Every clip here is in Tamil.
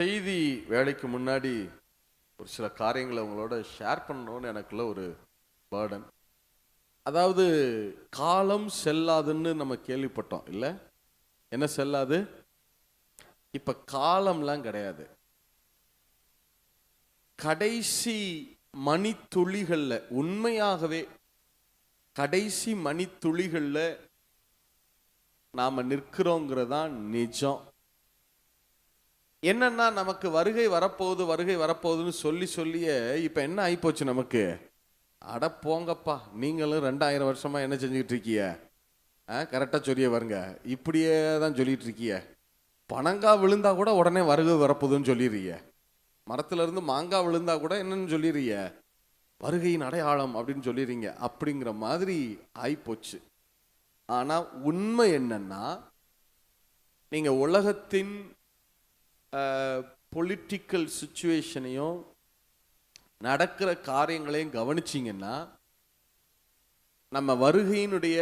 செய்தி வேலைக்கு முன்னாடி ஒரு சில காரியங்களை உங்களோட ஷேர் பண்ணணும்னு எனக்குள்ள ஒரு பேர்டன். அதாவது காலம் செல்லாதுன்னு நம்ம கேள்விப்பட்டோம் இல்ல? என்ன செல்லாது? இப்ப காலம்லாம் கிடையாது. கடைசி மணித்துளிகள்ல, உண்மையாகவே கடைசி மணித்துளிகள்ல நாம நிற்கிறோங்கிறதான் நிஜம். என்னன்னா, நமக்கு வருகை வரப்போகுதுன்னு சொல்லியே இப்ப என்ன ஆயிப்போச்சு நமக்கு? அட போங்கப்பா, நீங்களும் 2000 வருஷமா என்ன செஞ்சுக்கிட்டு இருக்கீங்க? கரெக்டா சொல்லிய வருங்க, இப்படியே தான் சொல்லிட்டு இருக்கீங்க. பனங்காய் விழுந்தா கூட உடனே வருகை வரப்போகுதுன்னு சொல்லிடுறீங்க. மரத்துல இருந்து மாங்காய் விழுந்தா கூட என்னன்னு சொல்லிடுறீங்க? வருகையின் அடையாளம் அப்படின்னு சொல்லிடுறீங்க. அப்படிங்கிற மாதிரி ஆயிப்போச்சு. ஆனா உண்மை என்னன்னா, நீங்க உலகத்தின் பொலிட்டிக்கல் சிச்சுவேஷனையும் நடக்கிற காரியங்களையும் கவனிச்சிங்கன்னா, நம்ம வருகையினுடைய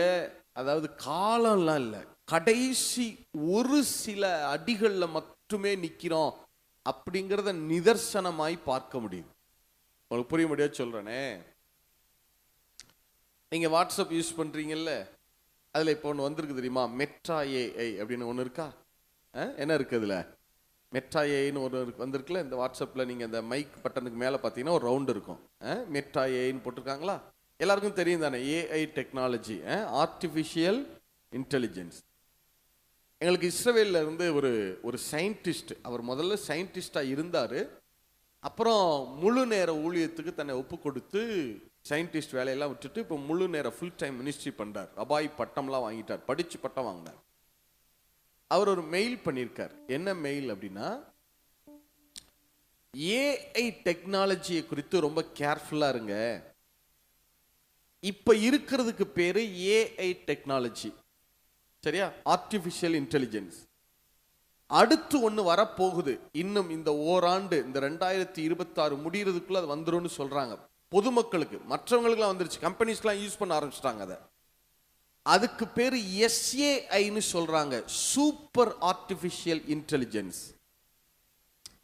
அதாவது காலம்லாம் இல்லை, கடைசி ஒரு சில அடிகளில் மட்டுமே நிற்கிறோம் அப்படிங்கிறத நிதர்சனமாய் பார்க்க முடியுது. உங்களுக்கு புரிய முடியாது சொல்றேனே. நீங்க வாட்ஸ்அப் யூஸ் பண்றீங்கல்ல, அதுல இப்போ ஒன்று வந்திருக்கு தெரியுமா? மெட்டா ஏஐ அப்படின்னு ஒன்று இருக்கா? என்ன இருக்கு அதுல? மெட்டா ஏஐன்னு ஒரு வந்திருக்குல்ல. இந்த வாட்ஸ்அப்பில் நீங்கள் இந்த மைக் பட்டனுக்கு மேலே பார்த்தீங்கன்னா ஒரு ரவுண்டு இருக்கும். மெட்டா ஏஐன்னு போட்டிருக்காங்களா? எல்லாருக்கும் தெரியும் தானே? AI technology, artificial intelligence. எங்களுக்கு இஸ்ரவேலில் இருந்து ஒரு சயின்டிஸ்ட், அவர் முதல்ல சயின்டிஸ்டாக இருந்தார். அப்புறம் முழு நேர ஊழியத்துக்கு தன்னை ஒப்பு கொடுத்து சயின்டிஸ்ட் வேலையெல்லாம் விட்டுட்டு இப்போ முழு நேர ஃபுல் டைம் மினிஸ்ட்ரி பண்ணுறார். அபாய் பட்டம்லாம் வாங்கிட்டார், படித்து பட்டம் வாங்கினார். அவர் ஒரு மெயில் பண்ணியிருக்கார். என்ன மெயில் அப்படின்னா, ஏஐ டெக்னாலஜியை குறித்து ரொம்ப கேர்ஃபுல்லா இருங்க. இப்ப இருக்கிறதுக்கு பேரு ஏஐ டெக்னாலஜி, சரியா? Artificial intelligence. அடுத்து ஒன்று வரப்போகுது. இன்னும் இந்த ஓராண்டு, இந்த 2026 முடிகிறதுக்குள்ள அது வந்துரும்னு சொல்றாங்க. பொதுமக்களுக்கு, மற்றவங்களுக்குலாம் வந்துருச்சு, கம்பெனிஸ்லாம் யூஸ் பண்ண ஆரம்பிச்சிட்டாங்க அதை. அதுக்கு பேர் எஸ்ஏஐன்னு சொல்றாங்க, சூப்பர் ஆர்டிஃபிஷியல் இன்டெலிஜென்ஸ்.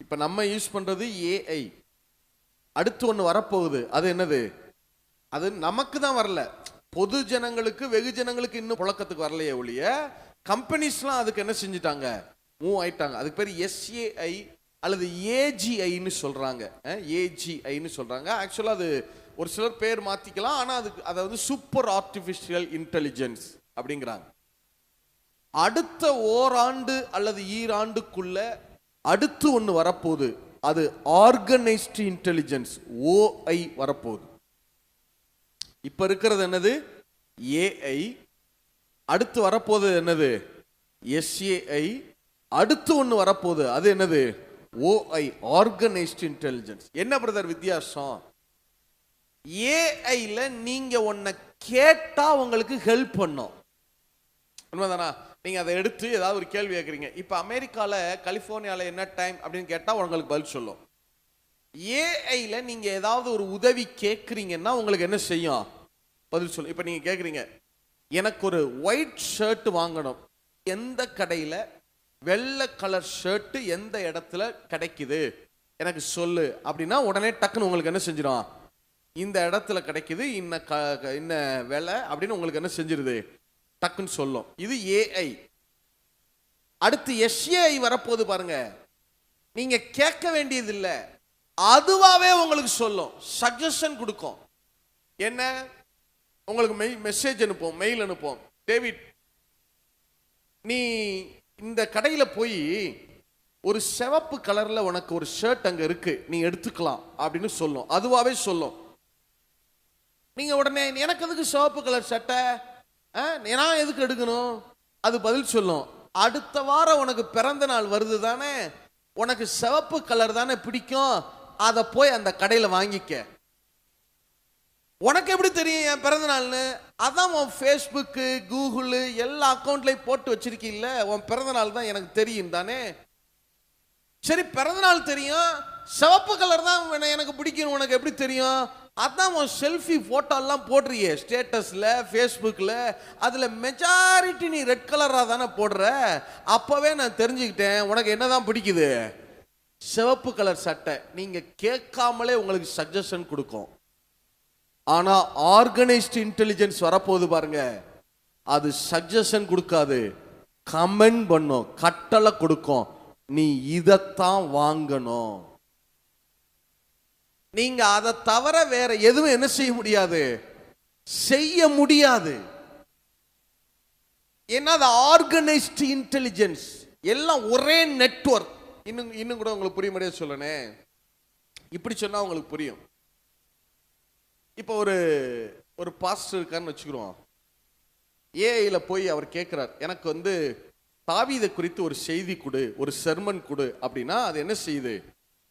இப்ப நம்ம யூஸ் பண்றது ஏஐ. அடுத்து ஒன்று வரப்போகுது. அது என்னது? அது நமக்கு தான் வரல, பொது ஜனங்களுக்கு, வெகு ஜனங்களுக்கு இன்னும் புழக்கத்துக்கு வரலையே ஒழிய, கம்பெனிஸ்லாம் அதுக்கு என்ன செஞ்சுட்டாங்க? மூவ் ஆயிட்டாங்க. அதுக்கு பேர் எஸ்ஏஐ அல்லது ஏஜிஐன்னு சொல்றாங்க. ஏஜிஐன்னு சொல்றாங்க. ஆக்சுவலா அது ஒரு சிலர் பேர் மாத்திக்கலாம், ஆனா அதுக்கு அதாவது சூப்பர் ஆர்டிபிஷியல் இன்டெலிஜென்ஸ் அப்படிங்கிறாங்க. அடுத்த ஓராண்டு அல்லது ஈராண்டுக்குள்ள அடுத்து ஒன்று வரப்போகுது. அது ஆர்கனைஸ்டு இன்டெலிஜென்ஸ், ஓஐ வரப்போகுது. இப்ப இருக்கிறது என்னது? ஏஐ. அடுத்து வரப்போகுது என்னது? எஸ்ஏஐ. அடுத்து ஒன்று வரப்போகுது, அது என்னது? ஓஐ, ஆர்கனைஸ்டு இன்டெலிஜென்ஸ். என்ன பிரதர் வித்தியாசம்? ஏஐல நீங்க ஒன்ன கேட்டா உங்களுக்கு ஹெல்ப் பண்ணும், உண்மைதானா? நீங்க அதை எடுத்து ஏதாவது ஒரு கேள்வி கேட்குறீங்க. இப்ப அமெரிக்கால கலிபோர்னியால என்ன டைம் அப்படின்னு கேட்டா உங்களுக்கு பதில் சொல்லும். ஏஐல நீங்க ஏதாவது ஒரு உதவி கேட்குறீங்கன்னா உங்களுக்கு என்ன செய்யும்? பதில் சொல்லும். இப்ப நீங்க கேட்குறீங்க, எனக்கு ஒரு ஒயிட் ஷர்ட் வாங்கணும், எந்த கடையில வெள்ளை கலர் ஷர்ட் எந்த இடத்துல கிடைக்குது எனக்கு சொல்லு அப்படின்னா, உடனே டக்குன்னு உங்களுக்கு என்ன செஞ்சிடும்? இந்த இடத்துல கிடைக்குது, இன்ன வேலை அப்படின்னு உங்களுக்கு என்ன செஞ்சிருது? டக்குன்னு சொல்லும். இது ஏஐ. அடுத்து எஸ்ஏஐ வரப்போது பாருங்க. நீங்க கேட்க வேண்டியது இல்லை, அதுவாவே உங்களுக்கு சொல்லும், சஜஷன் கொடுக்கும். என்ன? உங்களுக்கு மெசேஜ் அனுப்பும், மெயில் அனுப்பும். டேவிட், நீ இந்த கடையில போய் ஒரு சிவப்பு கலர்ல உனக்கு ஒரு ஷர்ட் அங்க இருக்கு, நீ எடுத்துக்கலாம் அப்படின்னு சொல்லும், அதுவாவே சொல்லும். நீங்க உடனே எனக்கு எதுக்கு சிவப்பு கலர் சட்டை, நான் எதுக்கு எடுக்கணும்? அது பதில் சொல்லும். அடுத்த வாரம் உனக்கு பிறந்த நாள் வருது தானே, உனக்கு சிவப்பு கலர் தானே பிடிக்கும், அதை போய் அந்த கடையில் வாங்கிக்க. உனக்கு எப்படி தெரியும் என் பிறந்த நாள்னு? அதான் உன் ஃபேஸ்புக்கு, கூகுள் எல்லா அக்கௌண்ட்லையும் போட்டு வச்சிருக்கீல்ல, உன் பிறந்த நாள் தான் எனக்கு தெரியும் தானே. சரி, பிறந்த நாள் தெரியும், சிவப்பு கலர் தான் எனக்கு பிடிக்கும், உனக்கு எப்படி தெரியும்? அதான் உன் செல்ஃபி போட்டோ எல்லாம் போடுறியே ஸ்டேட்டஸ்ல, ஃபேஸ்புக்ல, அதுல மெஜாரிட்டி நீ ரெட் கலரா தானே போடுற. அப்பவே நான் தெரிஞ்சுக்கிட்டேன் உனக்கு என்னதான் பிடிக்குது. சிவப்பு கலர் சட்டை நீங்க கேட்காமலே உங்களுக்கு சஜஷன் கொடுக்கும். ஆனா ஆர்கனைஸ்டு இன்டெலிஜென்ஸ் வரப்போகுது பாருங்க, அது சஜஷன் கொடுக்காது, கமெண்ட் பண்ணும், கட்டளை கொடுக்கும். நீ இதைத்தான் வாங்கணும். நீங்க அதை தவிர வேற எதுவும் என்ன செய்ய முடியாது, செய்ய முடியாது. ஏன்னா அது ஆர்கனைஸ்டு இன்டெலிஜென்ஸ், எல்லாம் ஒரே நெட்வொர்க். இன்னும் கூட உங்களுக்கு புரிய முடியாது சொல்லனே, இப்படி சொன்னா உங்களுக்கு புரியும். இப்போ ஒரு பாஸ்டர் இருக்கான்னு வச்சுக்கிறோம். ஏஐல போய் அவர் கேட்கிறார், எனக்கு தாவீதை குறித்து ஒரு செய்தி கொடு, ஒரு செர்மன் கொடு அப்படின்னா அது என்ன செய்யுது,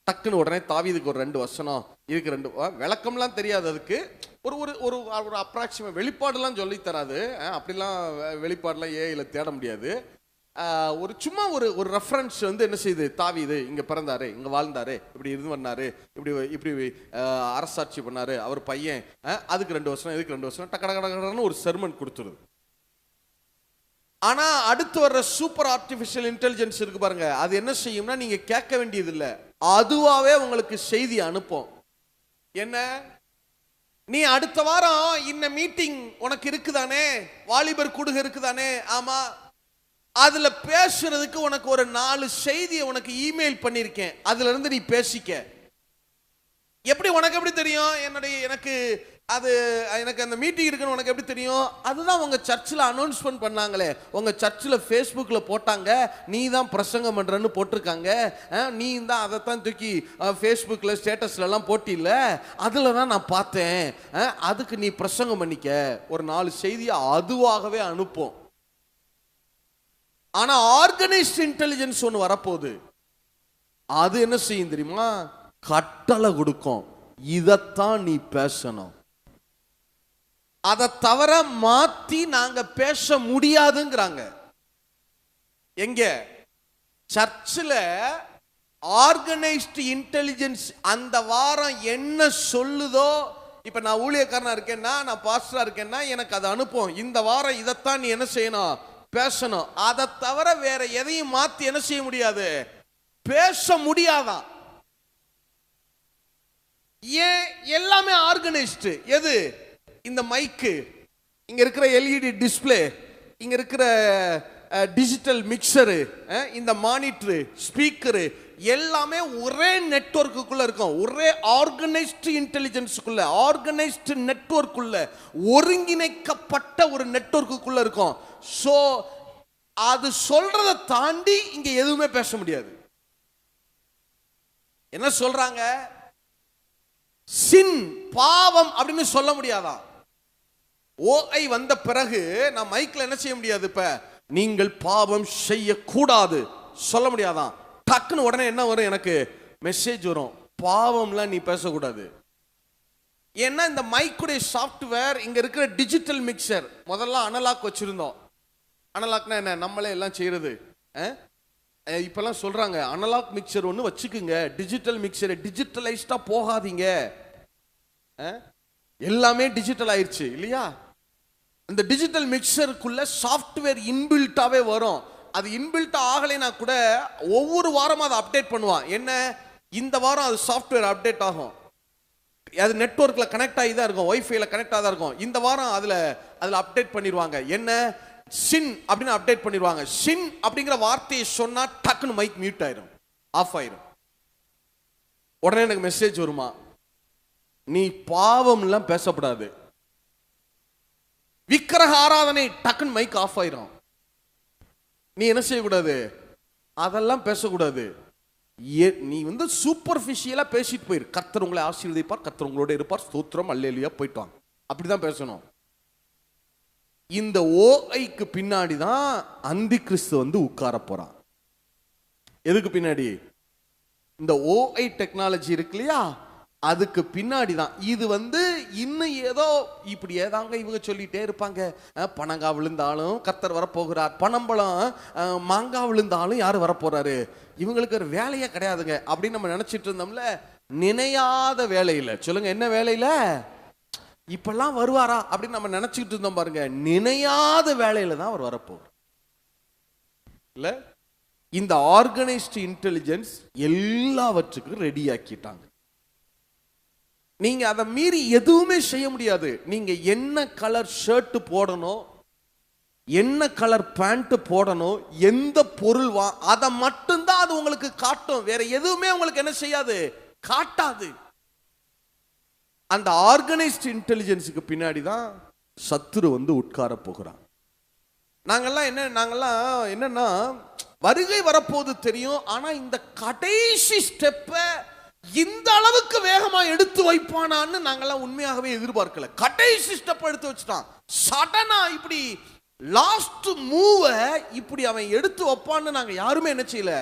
டக்குன்னு உடனே தாவீதுக்கு ஒரு 2 வசனம் இருக்கு, 2 விளக்கம்லாம் தெரியாது, அதுக்கு ஒரு ஒரு ஒரு அப்ராக்சிமேட் வெளிப்பாடுலாம் சொல்லி தராது. அப்படிலாம் வெளிப்பாடுலாம் ஏஐல தேட முடியாது. ஒரு சும்மா ஒரு ரெஃபரன்ஸ் என்ன செய்யுது, தாவீது இங்க பிறந்தாரு, இங்க வாழ்ந்தாரு, இப்படி இருந்து பண்ணாரு, இப்படி அரசாட்சி பண்ணாரு, அவர் பையன், அதுக்கு 2 வசனம், இதுக்கு 2 வசனம், டக்கடன்னு ஒரு செர்மன் கொடுத்துருது. ஆனா அடுத்து வர்ற சூப்பர் ஆர்டிபிஷியல் இன்டெலிஜென்ஸ் இருக்கு பாருங்க, அது என்ன செய்யும்னா நீங்க கேட்க வேண்டியது இல்லை, அதுவாவே உங்களுக்கு செய்தி அனுப்பும். என்ன, நீ அடுத்த வாரம் இந்த மீட்டிங் உனக்கு இருக்குதானே, வாலிபர் கூடுகை இருக்குதானே, ஆமா, அதுல பேசுறதுக்கு உனக்கு ஒரு 4 செய்தியை உனக்கு இமெயில் பண்ணிருக்கேன், அதுல இருந்து நீ பேசிக்க. எப்படி உனக்கு எப்படி தெரியும் எனக்கு அந்த மீட்டிங் இருக்குன்னு உனக்கு எப்படி தெரியும்? அதுதான் உங்க சர்ச்சில் அனௌன்ஸ்மெண்ட் பண்ணாங்களே, உங்க சர்ச்சில் ஃபேஸ்புக்ல போட்டாங்க, நீ தான் பிரசங்கம் பண்றன்னு போட்டிருக்காங்க, நீ தான் அதைத்தான் தூக்கி ஃபேஸ்புக்ல ஸ்டேட்டஸ்ல எல்லாம் போட்டில்ல, அதுல தான் நான் பார்த்தேன், அதுக்கு நீ பிரசங்கம் பண்ணிக்க. ஒரு 4 செய்தியை அதுவாகவே அனுப்பும். ஆனா ஆர்கனைஸ்ட் இன்டெலிஜென்ஸ் ஒன்று வரப்போகுது, அது என்ன செய்யும் தெரியுமா, கட்டளை கொடுக்கும், இதைத்தான் நீ பேசணும், அதை தவிர மாத்தி நாங்க பேச முடியாதுங்கிறாங்க. எங்க சர்ச்சில் ஆர்கனைஸ்டு இன்டெலிஜென்ஸ் அந்த வாரம் என்ன சொல்லுதோ, இப்ப நான் ஊழியக்காரனா இருக்கேன்னா, நான் பாஸ்டரா இருக்கேன்னா, எனக்கு அதை அனுப்பும், இந்த வாரம் இதைத்தான் நீ என்ன செய்யணும், பேசணும். அதை தவிர வேற எதையும் மாத்தி என்ன செய்ய முடியாது, பேச முடியாதான். ஏன்? எல்லாமே ஆர்கனைஸ்டு. எது? இந்த மைக்கு, இங்க இருக்கிற எல்இடி டிஸ்பிளே, இங்க இருக்கிற டிஜிட்டல் மிக்சரு, இந்த மானிட்டரு, ஸ்பீக்கரு, எல்லாமே ஒரே நெட்வொர்க்குள்ள இருக்கும், ஒரே ஆர்கனைஸ்டு இன்டெலிஜென்ஸுக்குள்ள, ஆர்கனைஸ்டு நெட்வொர்க்குள்ள, ஒருங்கிணைக்கப்பட்ட ஒரு நெட்வொர்க்குள்ள இருக்கும். சோ அது சொல்றதை தாண்டி இங்க எதுவுமே பேச முடியாது. என்ன சொல்றாங்க, சின் பாவம் அப்படின்னு சொல்ல முடியாதா? ஓஐ வந்த பிறகு நான் மைக்ல என்ன செய்ய முடியாது, இப்ப நீங்கள் பாவம் செய்யக்கூடாது சொல்ல முடியாதான். டக்குன்னு உடனே என்ன வரும், எனக்கு மெசேஜ் வரும், பாவம்லாம் நீ பேசக்கூடாது. ஏன்னா இந்த மைக்குடைய சாஃப்ட்வேர், இங்க இருக்கிற டிஜிட்டல் மிக்சர், முதல்ல அனலாக் வச்சிருந்தோம். அனலாக்னா என்ன, நம்மளே எல்லாம் செய்யறது. இப்பெல்லாம் சொல்றாங்க அனலாக் மிக்சர் ஒன்று வச்சுக்குங்க, டிஜிட்டல் மிக்சரை டிஜிட்டலைஸ்டா போகாதீங்க, எல்லாமே டிஜிட்டல் ஆயிடுச்சு இல்லையா. இந்த டிஜிட்டல் மிக்சருக்குள்ள சாஃப்ட்வேர் இன்பில்ட்டாவே வரும். அது இன்பில்ட் ஆகலைன்னா கூட ஒவ்வொரு வாரமும் அதை அப்டேட் பண்ணுவான். என்ன, இந்த வாரம் அது சாஃப்ட்வேர் அப்டேட் ஆகும், அது நெட்வொர்க்ல கனெக்ட் ஆகி தான் இருக்கும், ஒய்ஃபைல கனெக்ட் ஆகி தான் இருக்கும். இந்த வாரம் அதுல அப்டேட் பண்ணிடுவாங்க, என்ன சின் அப்படின்னு அப்டேட் பண்ணிடுவாங்க. சின் அப்படிங்கிற வார்த்தையை சொன்னா டக்குன்னு மைக் மியூட் ஆயிரும், ஆஃப் ஆயிரும். உடனே எனக்கு மெசேஜ் வருமா, நீ பாவம் எல்லாம் பேசப்படாது, விக்கிரக ஆராதனை, டக்குன்னு மைக் ஆஃப் ஆயிரும். நீ என்ன செய்யக்கூடாது, அதெல்லாம் பேசக்கூடாது. நீ சூப்பர்ஃபிஷியலா பேசிட்டு போயிரு, கர்த்தர் உங்களை ஆசீர்வதிப்பார், கர்த்தர் உங்களோட இருப்பார், ஸ்தோத்திரம் அல்லேலூயா, போயிட்டு வாங்க, அப்படிதான் பேசணும். இந்த ஓஐக்கு பின்னாடி தான் அந்தி கிறிஸ்து உட்கார போறான். எதுக்கு பின்னாடி? இந்த ஓஐ டெக்னாலஜி இருக்கு இல்லையா, அதுக்கு பின்னாடி தான் இது. இன்னும் ஏதோ இப்படி ஏதாங்க இவங்க சொல்லிட்டே இருப்பாங்க, பனங்காய் விழுந்தாலும் கர்த்தர் வரப்போகிறார், பனம்பழம் மாங்காய் விழுந்தாலும் யாரு வரப்போறாரு, இவங்களுக்கு ஒரு வேலையே கிடையாதுங்க அப்படின்னு நம்ம நினைச்சிட்டு இருந்தோம்ல. நினையாத வேலையில சொல்லுங்க, என்ன வேலையில இப்பெல்லாம் வருவாரா அப்படின்னு நம்ம நினைச்சுக்கிட்டு இருந்தோம் பாருங்க, நினையாத வேலையில தான் அவர் வரப்போறார் இல்ல. இந்த ஆர்கனைஸ்டு இன்டெலிஜென்ஸ் எல்லாவற்றுக்கும் ரெடி ஆக்கிட்டாங்க. நீங்க அதை மீறி எதுவுமே செய்ய முடியாது. நீங்க என்ன கலர் ஷர்ட் போடணும், என்ன கலர் பேண்ட் போடணும், எந்த பொருள் அதை மட்டும்தான் அது உங்களுக்கு காட்டும். வேற எதுவுமே உங்களுக்கு என்ன செய்யாது, காட்டாது. அந்த ஆர்கனைஸ்டு இன்டெலிஜென்ஸுக்கு பின்னாடி தான் சத்துரு வந்து உட்கார போகிறான். நாங்கெல்லாம் என்னன்னா வருகை வரப்போது தெரியும். ஆனா இந்த கடைசி ஸ்டெப்பை இந்த அளவுக்கு வேகமா எடுத்து வைப்பானான்னு நாங்கெல்லாம் உண்மையாகவே எதிர்பார்க்கல. கடைசி ஸ்டெப் எடுத்து வச்சுட்டான். சடனா இப்படி லாஸ்ட் மூவ இப்படி அவன் எடுத்து வைப்பான்னு நாங்க யாருமே என்ன செய்யல,